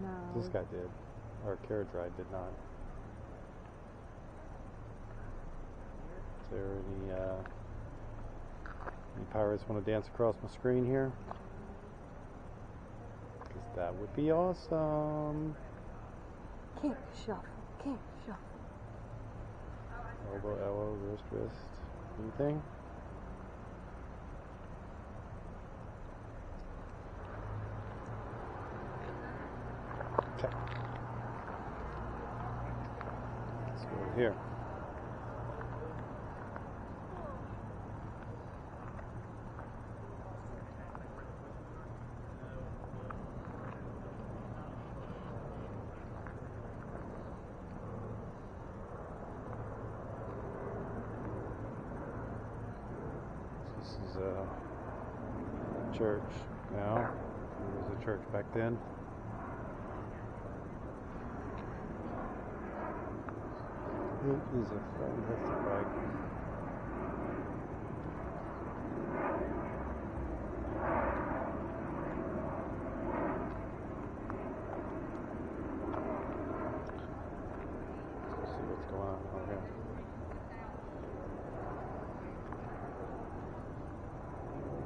No. This guy did. Or Carriage Ride did not. Is there any pirates want to dance across my screen here? Because that would be awesome. Kink shuffle. Kink shuffle. Elbow, elbow, wrist, wrist. Anything? Okay. Let's go over here. is a church now. It was a church back then. It is a fantastic bike. Let's see what's going on over here.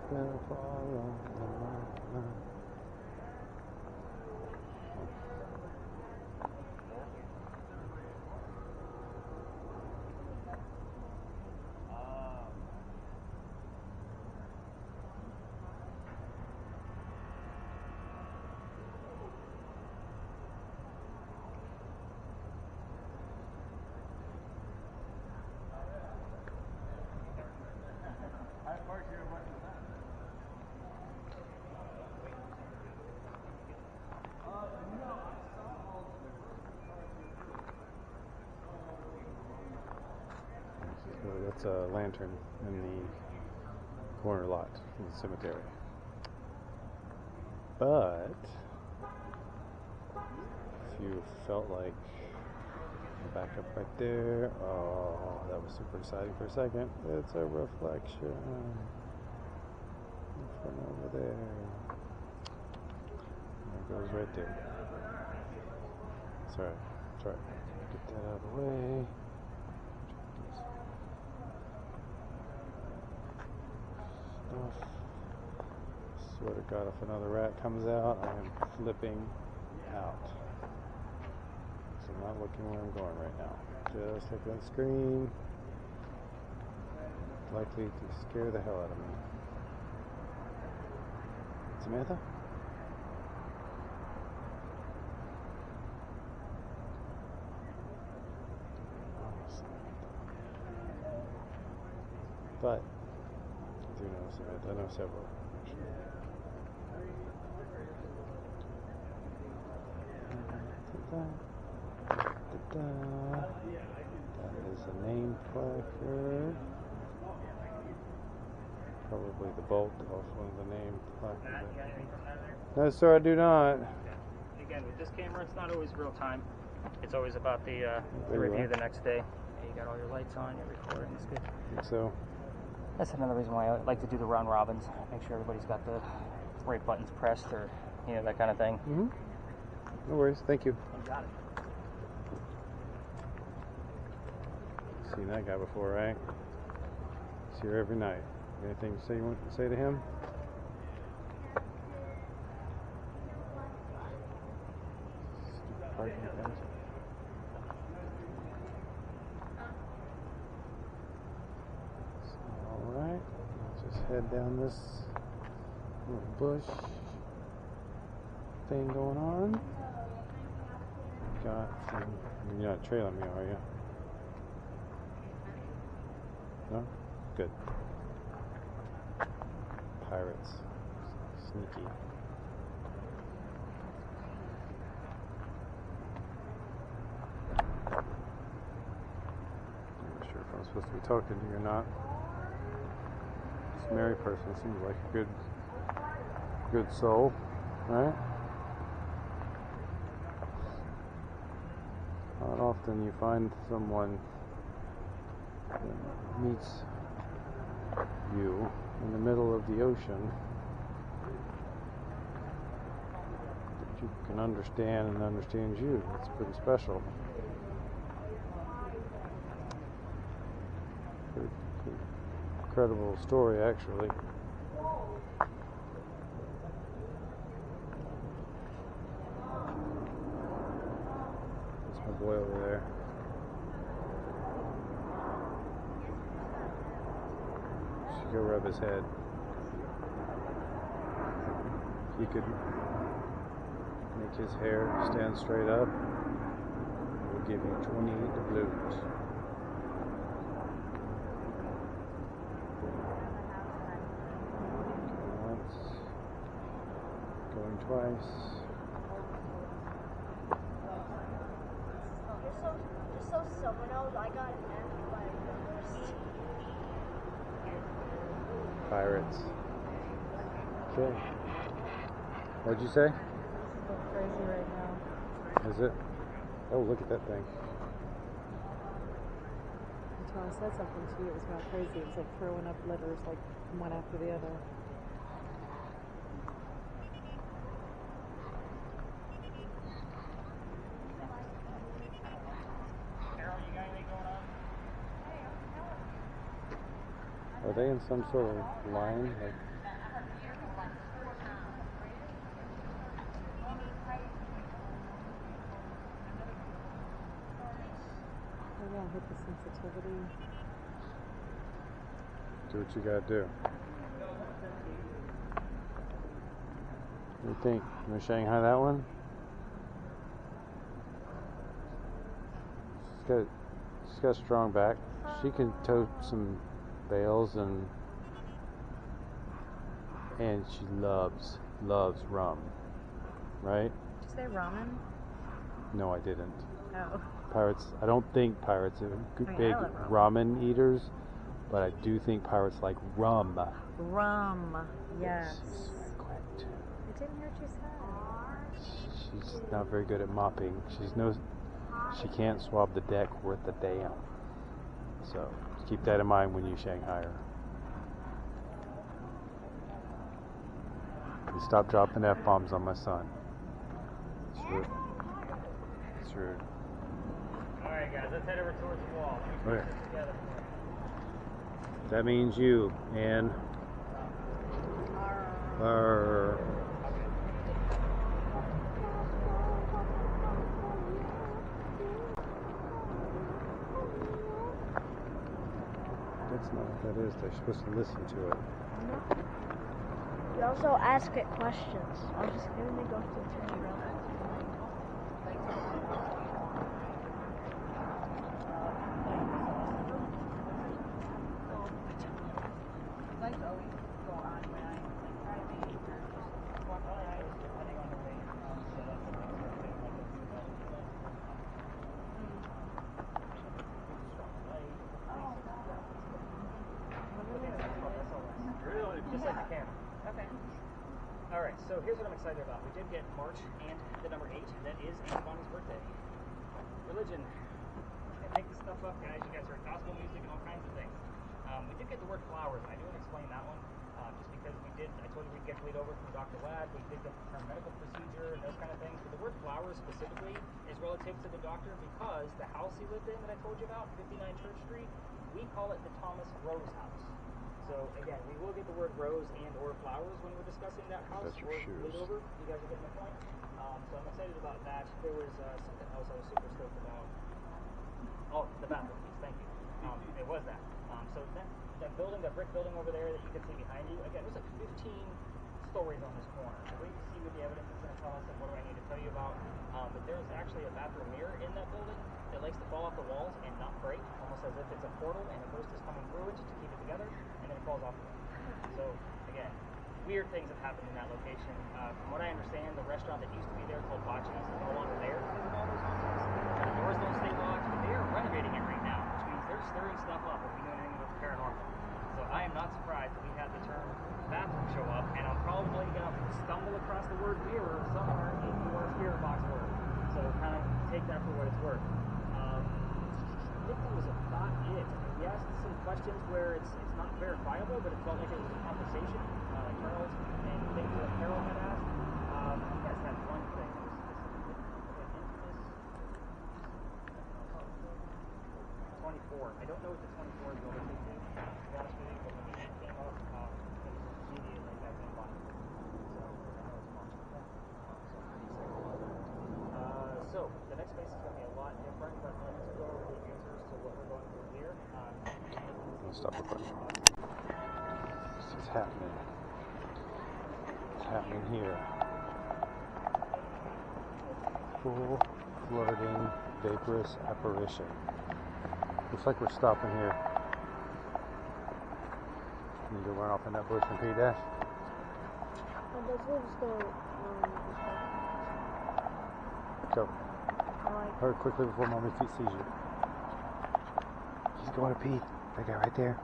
Gonna follow the line. So that's a lantern in the corner lot in the cemetery. But if you felt like back up right there, oh, that was super exciting for a second. It's a reflection from over there. There it goes right there. It's alright. It's alright. Get that out of the way. Swear to God, if another rat comes out, I am flipping out. So I'm not looking where I'm going right now. Just look at the screen. Likely to scare the hell out of me. Samantha? But I do know Samantha. I know several. That is a name placard. Probably the bolt off one of the name placards. No, sir, I do not. Again, with this camera, it's not always real time. It's always about the you review are. the next day. You got all your lights on, you're recording, it's good. I think so. That's another reason why I like to do the round robins. Make sure everybody's got the right buttons pressed, or that kind of thing. Mm-hmm. No worries. Thank you. You got it. Seen that guy before, right? He's here every night. Anything you want to say to him? Parking fence. Alright, let's just head down this little bush thing going on. Got some, you're not trailing me, are you? No? Good. Pirates. Sneaky. I'm not sure if I'm supposed to be talking to you or not. This married person seems like a good soul, right? Not often you find someone that meets you in the middle of the ocean that you can understand and understands you. That's pretty special. Pretty incredible story, actually. That's my boy over there. Go rub his head. If you could make his hair stand straight up, it would give you 28 blues. Going once, going twice. Just so someone knows, I got an F by numbers. Pirates. Okay. What'd you say? This is going crazy right now. Is it? Oh, look at that thing. Until I said something to you, it was going crazy. It was like throwing up letters like one after the other. Are they in some sort of line? Like, Maybe I'll hit the sensitivity. do what you gotta do. What do you think? You want to Shanghai that one? She's got a strong back. She can tote some bales and she loves rum. Right? Did you say ramen? No, I didn't. Oh. Pirates, I don't think pirates are I big love ramen eaters, but I do think pirates like rum. Rum. Yes. She's very quick too. I didn't hear what you said. She's not very good at mopping. She can't swab the deck worth a damn. So keep that in mind when you Shanghai her. Please stop dropping F-bombs on my son. It's rude. It's rude. Alright guys, let's head over towards the wall. Okay. Put this together. That means you and that's not what that is. They're supposed to listen to it. You also ask it questions. I was just going to go to the Lights always go on when I try to make it Really? Just like the camera. Okay. Alright, so here's what I'm excited about. We did get March and the number 8. That is Aunt Bonnie's birthday. Religion. I make this stuff up, guys. You guys heard gospel music and all kinds of things. We did get the word flowers, and I do want to explain that one. Just because I told you we'd get lead over from Dr. Ladd. We did get the term medical procedure and those kind of things. But the word flowers specifically is relative to the doctor because the house he lived in that I told you about, 59 Church Street, we call it the Thomas Rose House. So again, we will get the word rose and or flowers when we're discussing that house. That's your or shoes. lead over. You guys are getting the point. So I'm excited about that. There was something else I was super stoked about. Oh, the bathroom piece. Thank you. It was that. So that building, that brick building over there that you can see behind you, again, there's like 15 stories on this corner. So wait to see what the evidence is going to tell us and what do I need to tell you about. But there's actually a bathroom mirror in that building that likes to fall off the walls and not break, almost as if it's a portal and a ghost is coming through it to keep it together, and then it falls off the wall. So again, weird things have happened in that location. From what I understand, the restaurant that used to be there called Bocce's is no longer there because of all those houses. The doors don't stay locked, but they are renovating it right now, which means they're stirring stuff up if we know anything about the paranormal. So I am not surprised that we had the term bathroom show up, and I'm probably going to stumble across the word mirror somewhere in your spirit box word. So kind of take that for what it's worth. I think that was about it. We asked some questions where it's not verifiable, but it felt like it was a conversation. Charles and things that Carol had asked. You guys had one thing that was specific. 24. I don't know what the 24 is relative to, be honest with you, but when the 8 came up, it was immediately that same body. So I know it's March. So the next space is going to be a lot different, but let's go over the answers to what we're going through here. Let's stop recording. This is happening. It's happening here. Full floating vaporous apparition. Looks like we're stopping here. Need to run off in that bush and pee dash. Go. Hurry quickly before Mommy sees you. He's going to pee. That guy right there.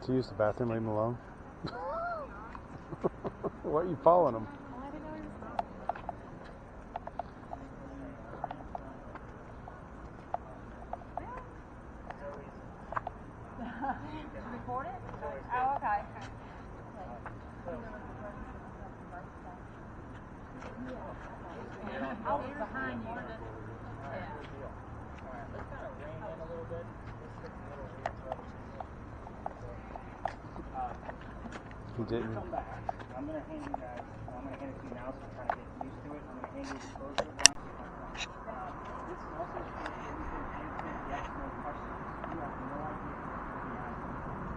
to use the bathroom, leave him alone. Why are you following him? Oh, I didn't know he was record it? Oh, okay. I'll be behind you. Alright, let's kind of rein in a little bit. This gets a little weird for other people. He didn't. Come back. I'm going to hand you guys, I'm going to hand it to you now so you're trying to get used to it. I'm going to hand you the closure. This is also for anything instant yes, no questions. You have no idea what the answer is.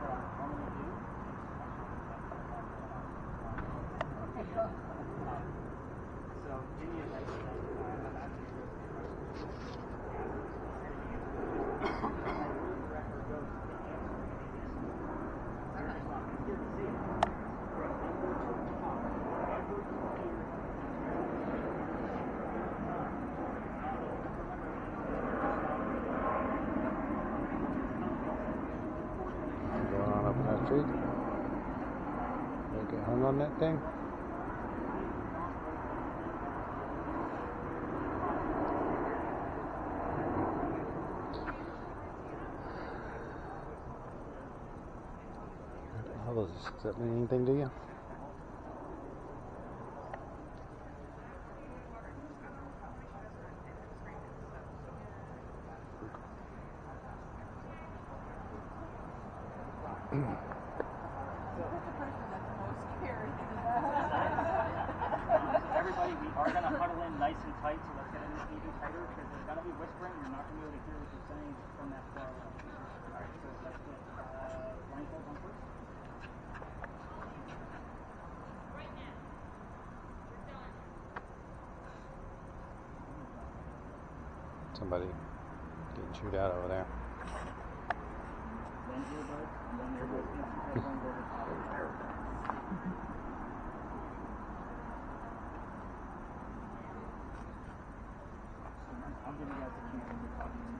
What I'm going to do. So, in the event that I'm asking you those questions, the record goes to the answer. You're just not going to hear the same. Remember to talk. Whenever you hear Going on up that street. They get hung on that thing. Does that mean anything to you? Everybody, we are going to huddle in nice and tight, so let's get in this even tighter because there's going to be whispering. You're not going to be able to hear what you're saying from that far away. Alright, so let's get blindfolds on first. Somebody getting chewed out over there. Then earbuds, and then earbuds, headphones over top. I'm giving you guys a cue when you're talking to me.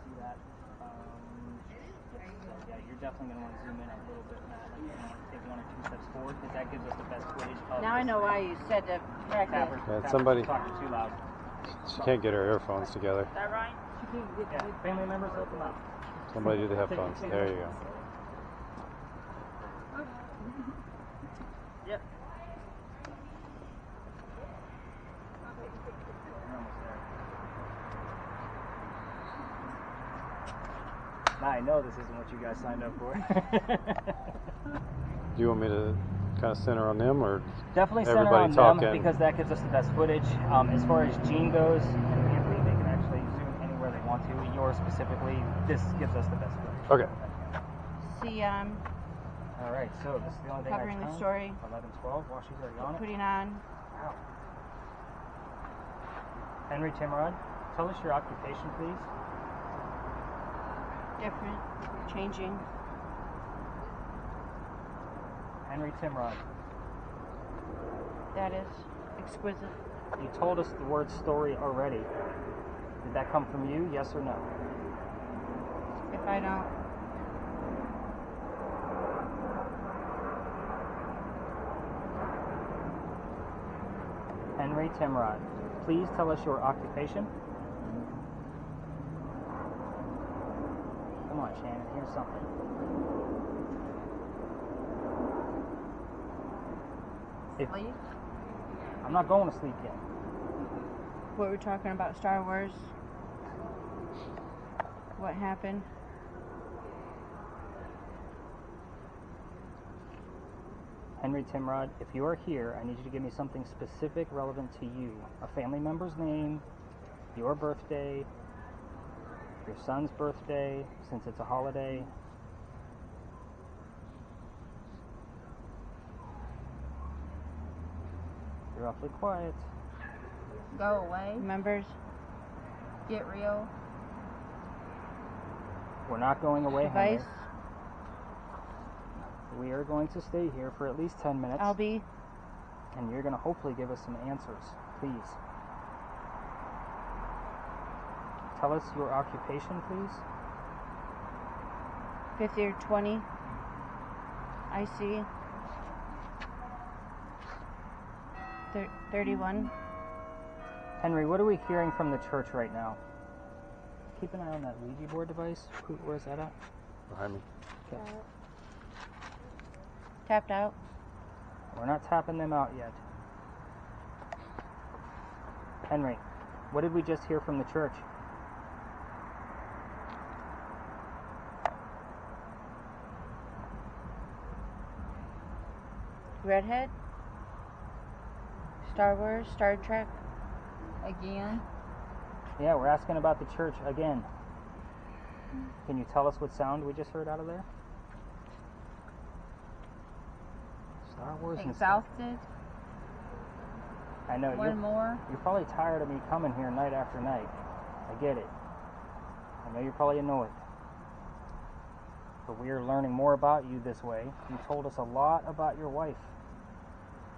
See that? So yeah, you're definitely going to want to zoom in a little bit. Like, you want to take 1 or 2 steps forward because that gives us the best footage of Now I know why you said to practice. Yeah, somebody. Talking too loud. She can't get her earphones together. Is that right? Yeah, family members, help them out. Somebody do the headphones. There you go. Yep. You're almost there. Now I know this isn't what you guys signed up for. Do you want me to kind of center on them or Definitely center everybody on talking? them because that gives us the best footage. As far as Gene goes, and Anthony, they can actually zoom anywhere they want to. Yours specifically, this gives us the best footage. Okay. See, All right, so this is the only thing covering I the story. 11, 12, while she's already on it. Putting on. Wow. Henry Timrod, tell us your occupation, please. Different. Changing. Henry Timrod. That is exquisite. You told us the word story already. Did that come from you, yes or no? If I don't. Henry Timrod, please tell us your occupation. Come on, Shannon, here's something. Sleep? I'm not going to sleep yet. What we're talking about, Star Wars. What happened? Henry Timrod, if you are here, I need you to give me something specific relevant to you. A family member's name, your birthday, your son's birthday, since it's a holiday. You're awfully quiet. Go away. Members. Get real. We're not going away, Henry. Device. We are going to stay here for at least 10 minutes. I'll be. And you're going to hopefully give us some answers, please. tell us your occupation, please? 5th year 20. IC. 31. Henry, what are we hearing from the church right now? Keep an eye on that Ouija board device. Where's that at? Behind me. Okay. Tapped out. We're not tapping them out yet. Henry, what did we just hear from the church? Redhead. Star Wars, Star Trek. Again. Yeah, we're asking about the church again. Can you tell us what sound we just heard out of there? Star Wars and stuff. Exhausted. I know One more. you're probably tired of me coming here night after night. I get it. I know you're probably annoyed. But we are learning more about you this way. You told us a lot about your wife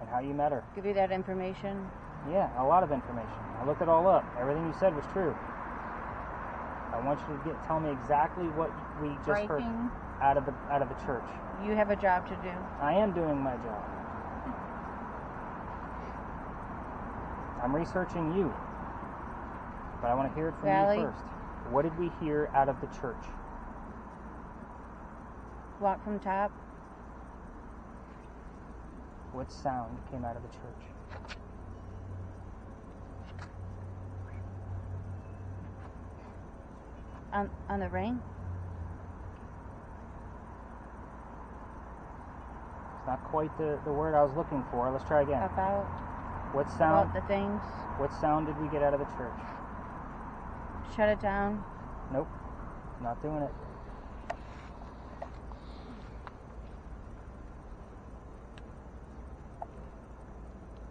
and how you met her. Give you that information. Yeah, a lot of information. I looked it all up. Everything you said was true. I want you to tell me exactly what we just heard Breaking. out of the church. You have a job to do. I am doing my job. I'm researching you. But I want to hear it from Valley. you first. What did we hear out of the church? Walk from top. What sound came out of the church? On the ring. It's not quite the word I was looking for. Let's try again. About. What sound? About the things. What sound did we get out of the church? Shut it down. Nope. Not doing it.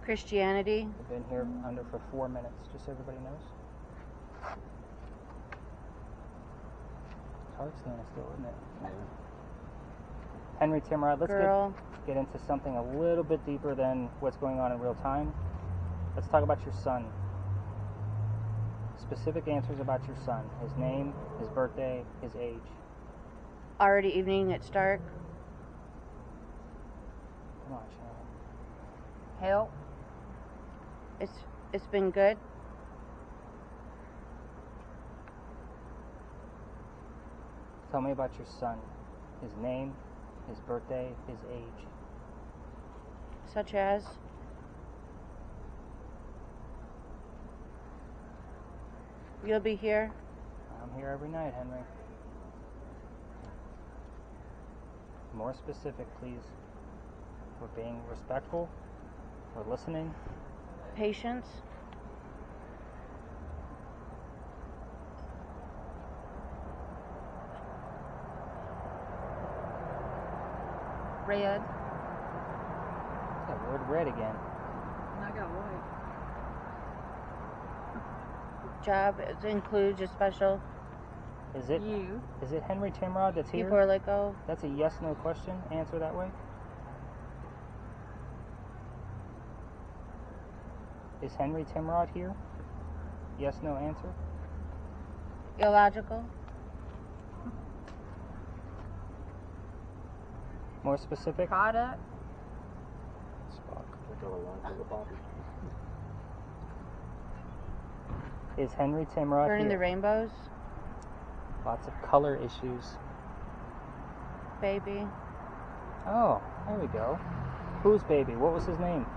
Christianity. I've been here under for 4 minutes, just so everybody knows. It's hard standing still, isn't it? Yeah. Henry Timrod, let's Girl. get into something a little bit deeper than what's going on in real time. Let's talk about your son. Specific answers about your son. His name, his birthday, his age. Already evening. It's dark. Come on, Shannon. Help. It's been good. Tell me about your son. His name, his birthday, his age. Such as. You'll be here. I'm here every night, Henry. More specific, please. We're being respectful. We're listening. Patience. Red. What's that word red again? And I got white. Job includes a special. Is it You. is it Henry Timrod that's here? People are like, oh, That's a yes/no question. Answer that way. Is Henry Timrod here? Yes/no answer. illogical. More specific. Product. Spock. We'll go along with the body. Is Henry Timrod Burning the here? rainbows. Lots of color issues. Baby. Oh, there we go. Whose baby? What was his name?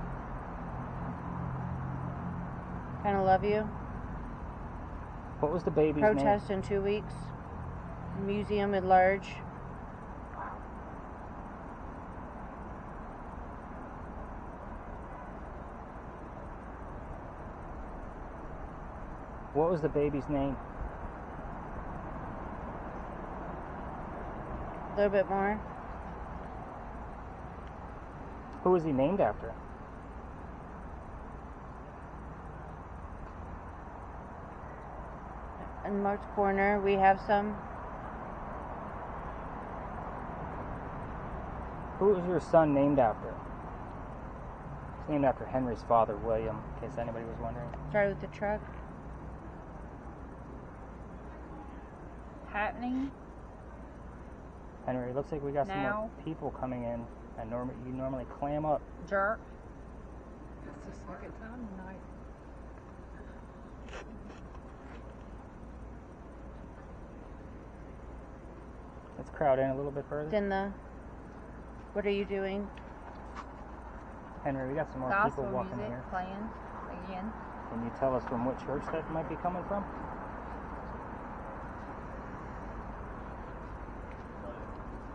Kinda love you. What was the baby's name? Protest in 2 weeks. Museum at large. What was the baby's name? A little bit more. Who was he named after? In Mark's corner, we have some. Who was your son named after? It's named after Henry's father, William, in case anybody was wondering. Started with the truck. happening. Henry, it looks like we got some more Now. people coming in. And you normally clam up. Jerk. It's the second time tonight. Let's crowd in a little bit further. Then what are you doing? Henry, we got some more Gospel people walking music here. playing again. Can you tell us from what church that might be coming from?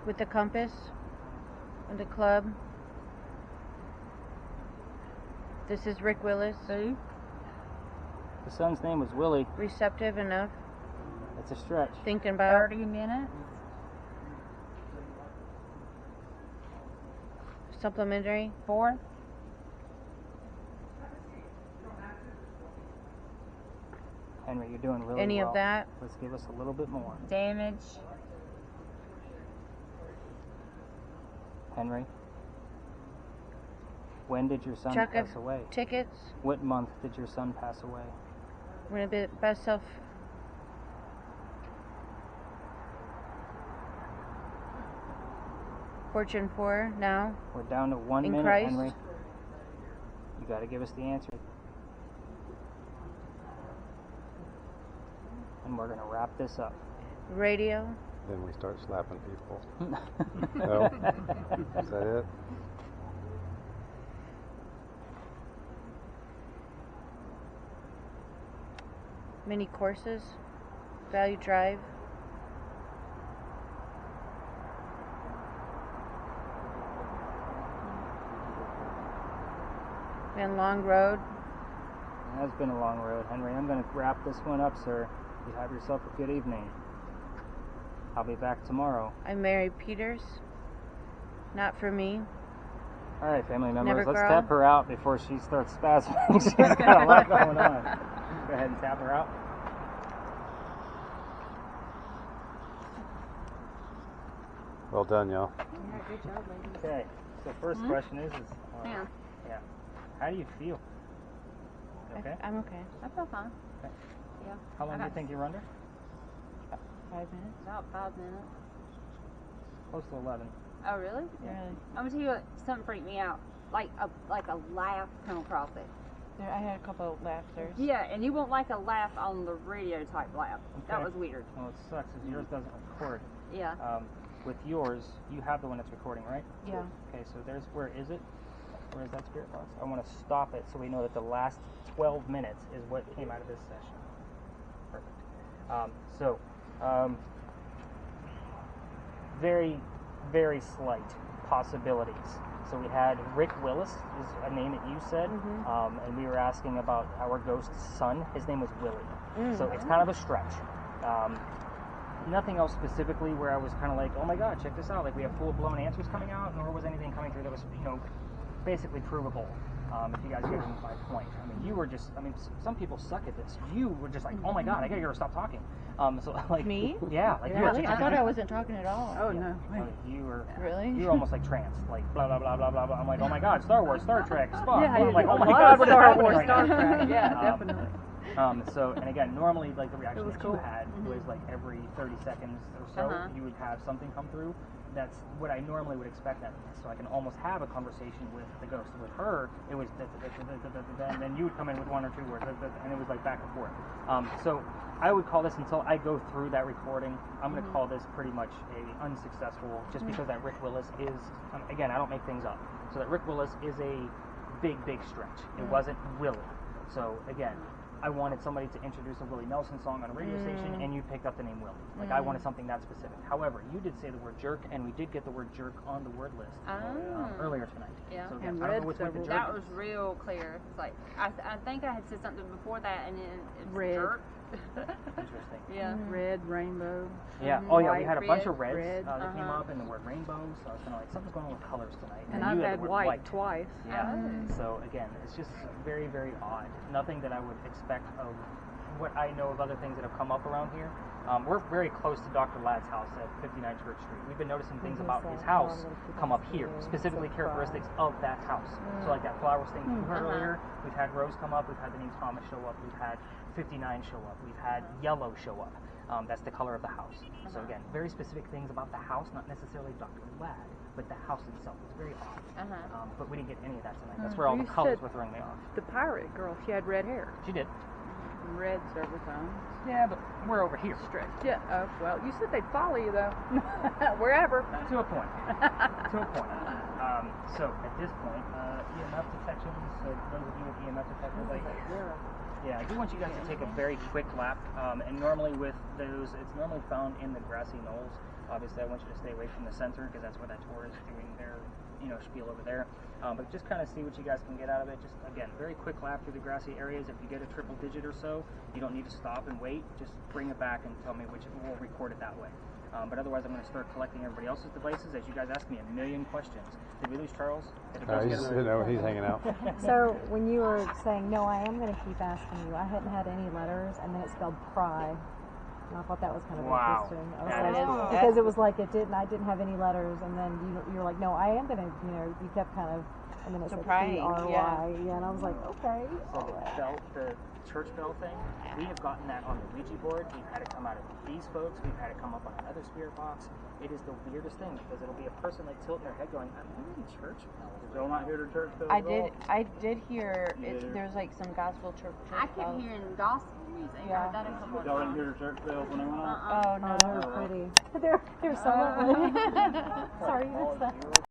With the compass? And the club? This is Rick Willis. Who? The son's name was Willie. Receptive enough. It's a stretch. Thinking about 30 minutes. supplementary. 4. Henry, you're doing really Any well. of that? Let's give us a little bit more. Damage. Henry, when did your son Chuck pass of away? tickets. What month did your son pass away? We're gonna be best self. Fortune 4 now. We're down to 1 In minute, Christ? Henry. You got to give us the answer. And we're going to wrap this up. Radio. Then we start slapping people. No? Is that it? Many courses. Value Drive. And Long Road. It has been a long road, Henry. I'm going to wrap this one up, sir. You have yourself a good evening. I'll be back tomorrow. I'm Mary Peters. Not for me. All right, family members, Never let's girl. tap her out before she starts spasming. She's got a lot going on. Go ahead and tap her out. Well done, y'all. Yeah, good job, ladies. Okay, so first question is Yeah. how do you feel? Okay. I'm okay. I feel fine. Okay. Yeah. How long do you got think you're under? 5 minutes. About 5 minutes. Close to 11. Oh, really? Really? I'm gonna tell you what, something freaked me out. Like a laugh come across it. I had a couple of laughers. Yeah, and you won't like a laugh on the radio type laugh. That Okay. was weird. Well, it sucks is yours doesn't record. Yeah. With yours, you have the one that's recording, right? Yeah. Okay, so there's, where is it? Where is that spirit box? I want to stop it so we know that the last 12 minutes is what came out of this session. Perfect. Very, very slight possibilities. So we had Rick Willis, is a name that you said, and we were asking about our ghost's son. His name was Willie. So it's kind of a stretch. Nothing else specifically where I was kind of like, oh my god, check this out. Like we have full-blown answers coming out, nor was anything coming through that was, basically provable. If you guys get my point. I mean, you were just, some people suck at this. You were just like, oh my god, I gotta get her to stop talking. So like Me? Yeah, like Really? I thought I wasn't talking at all. Oh, no. you were Really? you were almost like trance, like blah blah blah blah blah blah. I'm like, oh my god, Star Wars, Star Trek, Spock. Yeah, I'm like, oh my love god, what is Star happening Wars, right Star now? Trek. Yeah, definitely. So, and again, normally like the reaction was that cool. you had was like every 30 seconds or so, you would have something come through. That's what I normally would expect that. So I can almost have a conversation with the ghost. With her, it was and then you would come in with one or two words, and it was like back and forth. So I would call this, until I go through that recording, I'm going to call this pretty much a unsuccessful, just because that Rick Willis is, again, I don't make things up. So that Rick Willis is a big stretch. It wasn't Willie. So again, I wanted somebody to introduce a Willie Nelson song on a radio station, and you picked up the name Willie. Like, I wanted something that specific. However, you did say the word jerk, and we did get the word jerk on the word list earlier tonight. Yeah. So again, And I don't know red which way the several jerk That was real clear. It's like I think I had said something before that, and then it's Red. jerk. Interesting. Yeah. Red, rainbow. Yeah. Oh, yeah. We White, had a bunch of red, reds red. that came up, and the word rainbow. So I was kind of like, something's going on with colors tonight. And then I've you had the word white twice. Yeah. So again, it's just very, very odd. Nothing that I would expect of what I know of other things that have come up around here. We're very close to Dr. Ladd's house at 59 Church Street. We've been noticing things about his house come up here, specifically characteristics of that house. So like that flower stain you heard earlier, we've had Rose come up, we've had the name Thomas show up, we've had 59 show up, we've had Yellow show up. That's the color of the house. So again, very specific things about the house, not necessarily Dr. Ladd, but the house itself. It's very odd. But we didn't get any of that tonight. That's where all You the colors said were throwing me off. The pirate girl, she had red hair. She did. Red several times. Yeah, but we're over here. Straight. Yeah. Oh, well, you said they'd follow you though. Wherever. To a point. To a point. So at this point, EMF detections. So those of you with EMF detectors, yeah, I do want you guys to take a very quick lap. And normally with those, it's normally found in the grassy knolls. Obviously, I want you to stay away from the center because that's where that tour is doing their, spiel over there. But just kind of see what you guys can get out of it. Just again, very quick lap through the grassy areas. If you get a triple digit or so, you don't need to stop and wait. Just bring it back and tell me which. We'll record it that way. But otherwise, I'm going to start collecting everybody else's devices as you guys ask me a million questions. Did we lose Charles? He's hanging out. So when you were saying, no, I am going to keep asking you, I hadn't had any letters, and then it spelled pry. And I thought that was kind of interesting. I was That like, is cool. because it was like I didn't have any letters, and then you were like, no, I am going to, you kept kind of, and then it said prying, P-R-Y, and I was like, okay. So the church bell thing, we have gotten that on the Ouija board. We've had it come out of these folks. We've had it come up on another spirit box. It is the weirdest thing because it'll be a person like tilting their head going, I'm hearing church bells. Y'all not hear the church bells? I did hear there's like some gospel church I kept bells. hearing gospel music. I heard that a couple of Y'all didn't times. hear the church bells when they went off? Oh, no, they were pretty. They're so lovely. Sorry, you missed that.